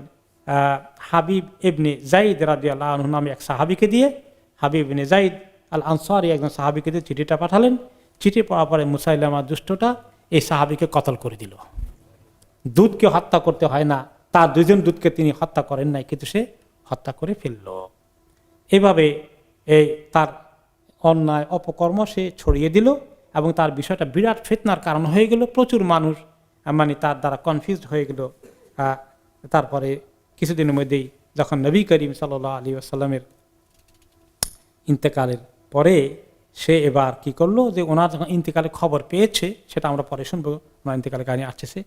হাবিব ইবনে যায়েদ রাদিয়াল্লাহু আনহু নামে এক সাহাবীকে দিয়ে। হাবিব ইবনে যায়েদ আল আনসারী একজন সাহাবীকে দিয়ে চিঠিটা পাঠালেন। চিঠি পড়ার পরে মুসাইলামা দুষ্টটা এই সাহাবীকে কতল করে দিল। দূতকে হত্যা করতে হয় না, তার দুজন দূতকে তিনি হত্যা করেন নাই, কিন্তু সে হত্যা করে ফেলল। এভাবে এই তার অন্যায় অপকর্ম সে ছড়িয়ে দিল এবং তার বিষয়টা বিরাট ফিতনার কারণ হয়ে গেল। প্রচুর মানুষ মানে তার দ্বারা কনফিউজড হয়ে গেল। তারপরে কিছুদিনের মধ্যেই যখন নবী করিম সাল্লাল্লাহু আলাইহি ওয়াসাল্লামের ইন্তেকালের পরে সে এবার কি করলো, যে ওনার যখন ইন্তেকালের খবর পেয়েছে, সেটা আমরা পরে শুনবো, ওনার ইন্তেকালের কাহিনী আসছে,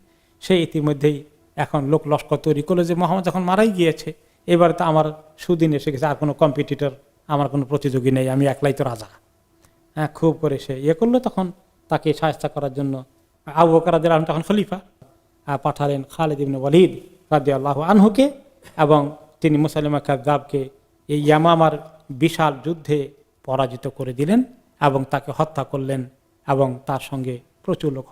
সে ইতিমধ্যেই এখন লোক লস্কর তৈরি করলো যে মোহাম্মদ যখন মারাই গিয়েছে, এবার তো আমার সুদিন এসে গেছে, আর কোনো কম্পিটিটর, আমার কোনো প্রতিযোগী নেই, আমি একলাই তো রাজা। হ্যাঁ, খুব করে সে করলো। তখন তাকে সাহায্য করার জন্য আবু বকর রাদিয়াল্লাহু আনহু তখন খলিফা, পাঠালেন খালিদ ইবনে ওয়ালিদ রাদিয়াল্লাহু আনহুকে, এবং তিনি মুসাইলিমা কাযযাবকে এই ইয়ামামার বিশাল যুদ্ধে পরাজিত করে দিলেন এবং তাকে হত্যা করলেন, এবং তার সঙ্গে প্রচুর লোক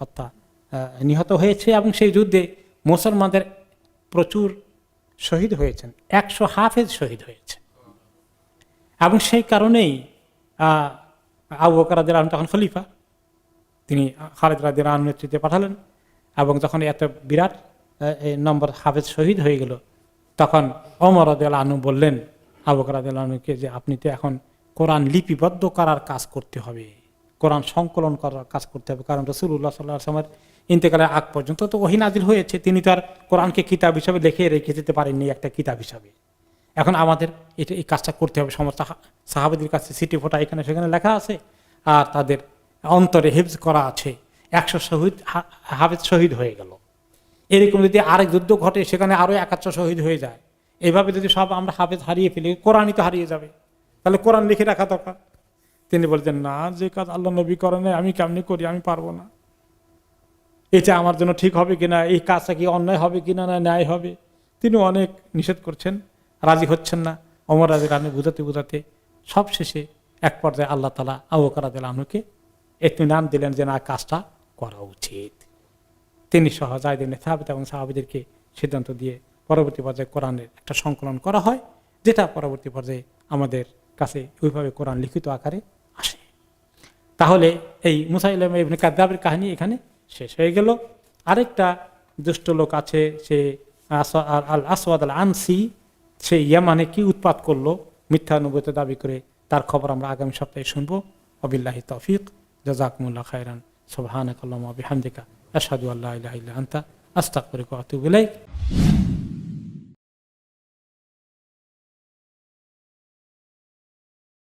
নিহত হয়েছে। এবং সেই যুদ্ধে মুসলমানদের প্রচুর শহীদ হয়েছেন, 100 হাফেজ শহীদ হয়েছে। এবং সেই কারণেই আবু বকর রাদিয়াল্লাহু আনহু তখন খলিফা, তিনি খালিদ রাদিয়াল্লাহু আনহুর নেতৃত্বে পাঠালেন। এবং যখন এত বিরাট নম্বর হাফেজ শহীদ হয়ে গেল, তখন ওমর রাদিয়াল্লাহু আনহু বললেন আবু বকর রাদিয়াল্লাহু আনহুকে যে আপনি তো এখন কোরআন লিপিবদ্ধ করার কাজ করতে হবে, কোরআন সংকলন করার কাজ করতে হবে, কারণ রাসূলুল্লাহ সাল্লাল্লাহু আলাইহি ওয়াসাল্লামের ইন্তেকালের আগ পর্যন্ত তো ওহী নাজিল হয়েছে, তিনি তো আর কোরআনকে কিতাব হিসাবে লিখে রেখে যেতে পারেননি একটা কিতাব হিসাবে। এখন আমাদের এই কাজটা করতে হবে। সমস্ত সাহাবাদের কাছে সিটি ফোটা এখানে সেখানে লেখা আছে, আর তাদের অন্তরে হিফজ করা আছে। 100 শহীদ হাফেজ শহীদ হয়ে গেল। এরকম যদি আরেক যুদ্ধ ঘটে, সেখানে আরো 100 শহীদ হয়ে যায়, এইভাবে যদি সব আমরা হাফেজ হারিয়ে ফেলি, কোরআনই তো হারিয়ে যাবে। তাহলে কোরআন লিখে রাখা দরকার। তিনি বলছেন না, যে কাজ আল্লাহ নবী করেন আমি কেমনি করি, আমি পারবো না, এটা আমার জন্য ঠিক হবে কিনা, এই কাজটা কি অন্যায় হবে কিনা, না ন্যায় হবে। তিনি অনেক নিষেধ করছেন, রাজি হচ্ছেন না। ওমর রাদিয়াল্লাহু আনহু বুঝাতে বুঝাতে সবশেষে এক পর্যায়ে আল্লাহ তাআলা আবু বকর রাদিয়াল্লাহু আনহুকে ইতমিনান দিলেন যে না, কাজটা করা উচিত। তিনি সহ যায়েদ ইবনে সাবিত এবং সাহাবীদেরকে সিদ্ধান্ত দিয়ে পরবর্তী পর্যায়ে কোরআনের একটা সংকলন করা হয়, যেটা পরবর্তী পর্যায়ে আমাদের কাছে ওইভাবে কোরআন লিখিত আকারে আসে। তাহলে এই মুসাইলিমা ইবনে কাযযাবের কাহিনী এখানে শেষ হয়ে গেল। আরেকটা দুষ্ট লোক আছে, সে আল আসওয়াদ আল আনসি, সে ইয়ামানে কি উৎপাত করলো মিথ্যা নবুয়ত দাবি করে, তার খবর আমরা আগামী সপ্তাহে শুনবো। ওয়াবিল্লাহি তৌফিক, জাযাকুমুল্লাহু খাইরান, সুবহানাকাল্লাহুম্মা ওয়া বিহামদিকা, আশহাদু আল্লা ইলাহা ইল্লা আনতা, আস্তাগফিরুকা ওয়া আতুবু ইলাইক।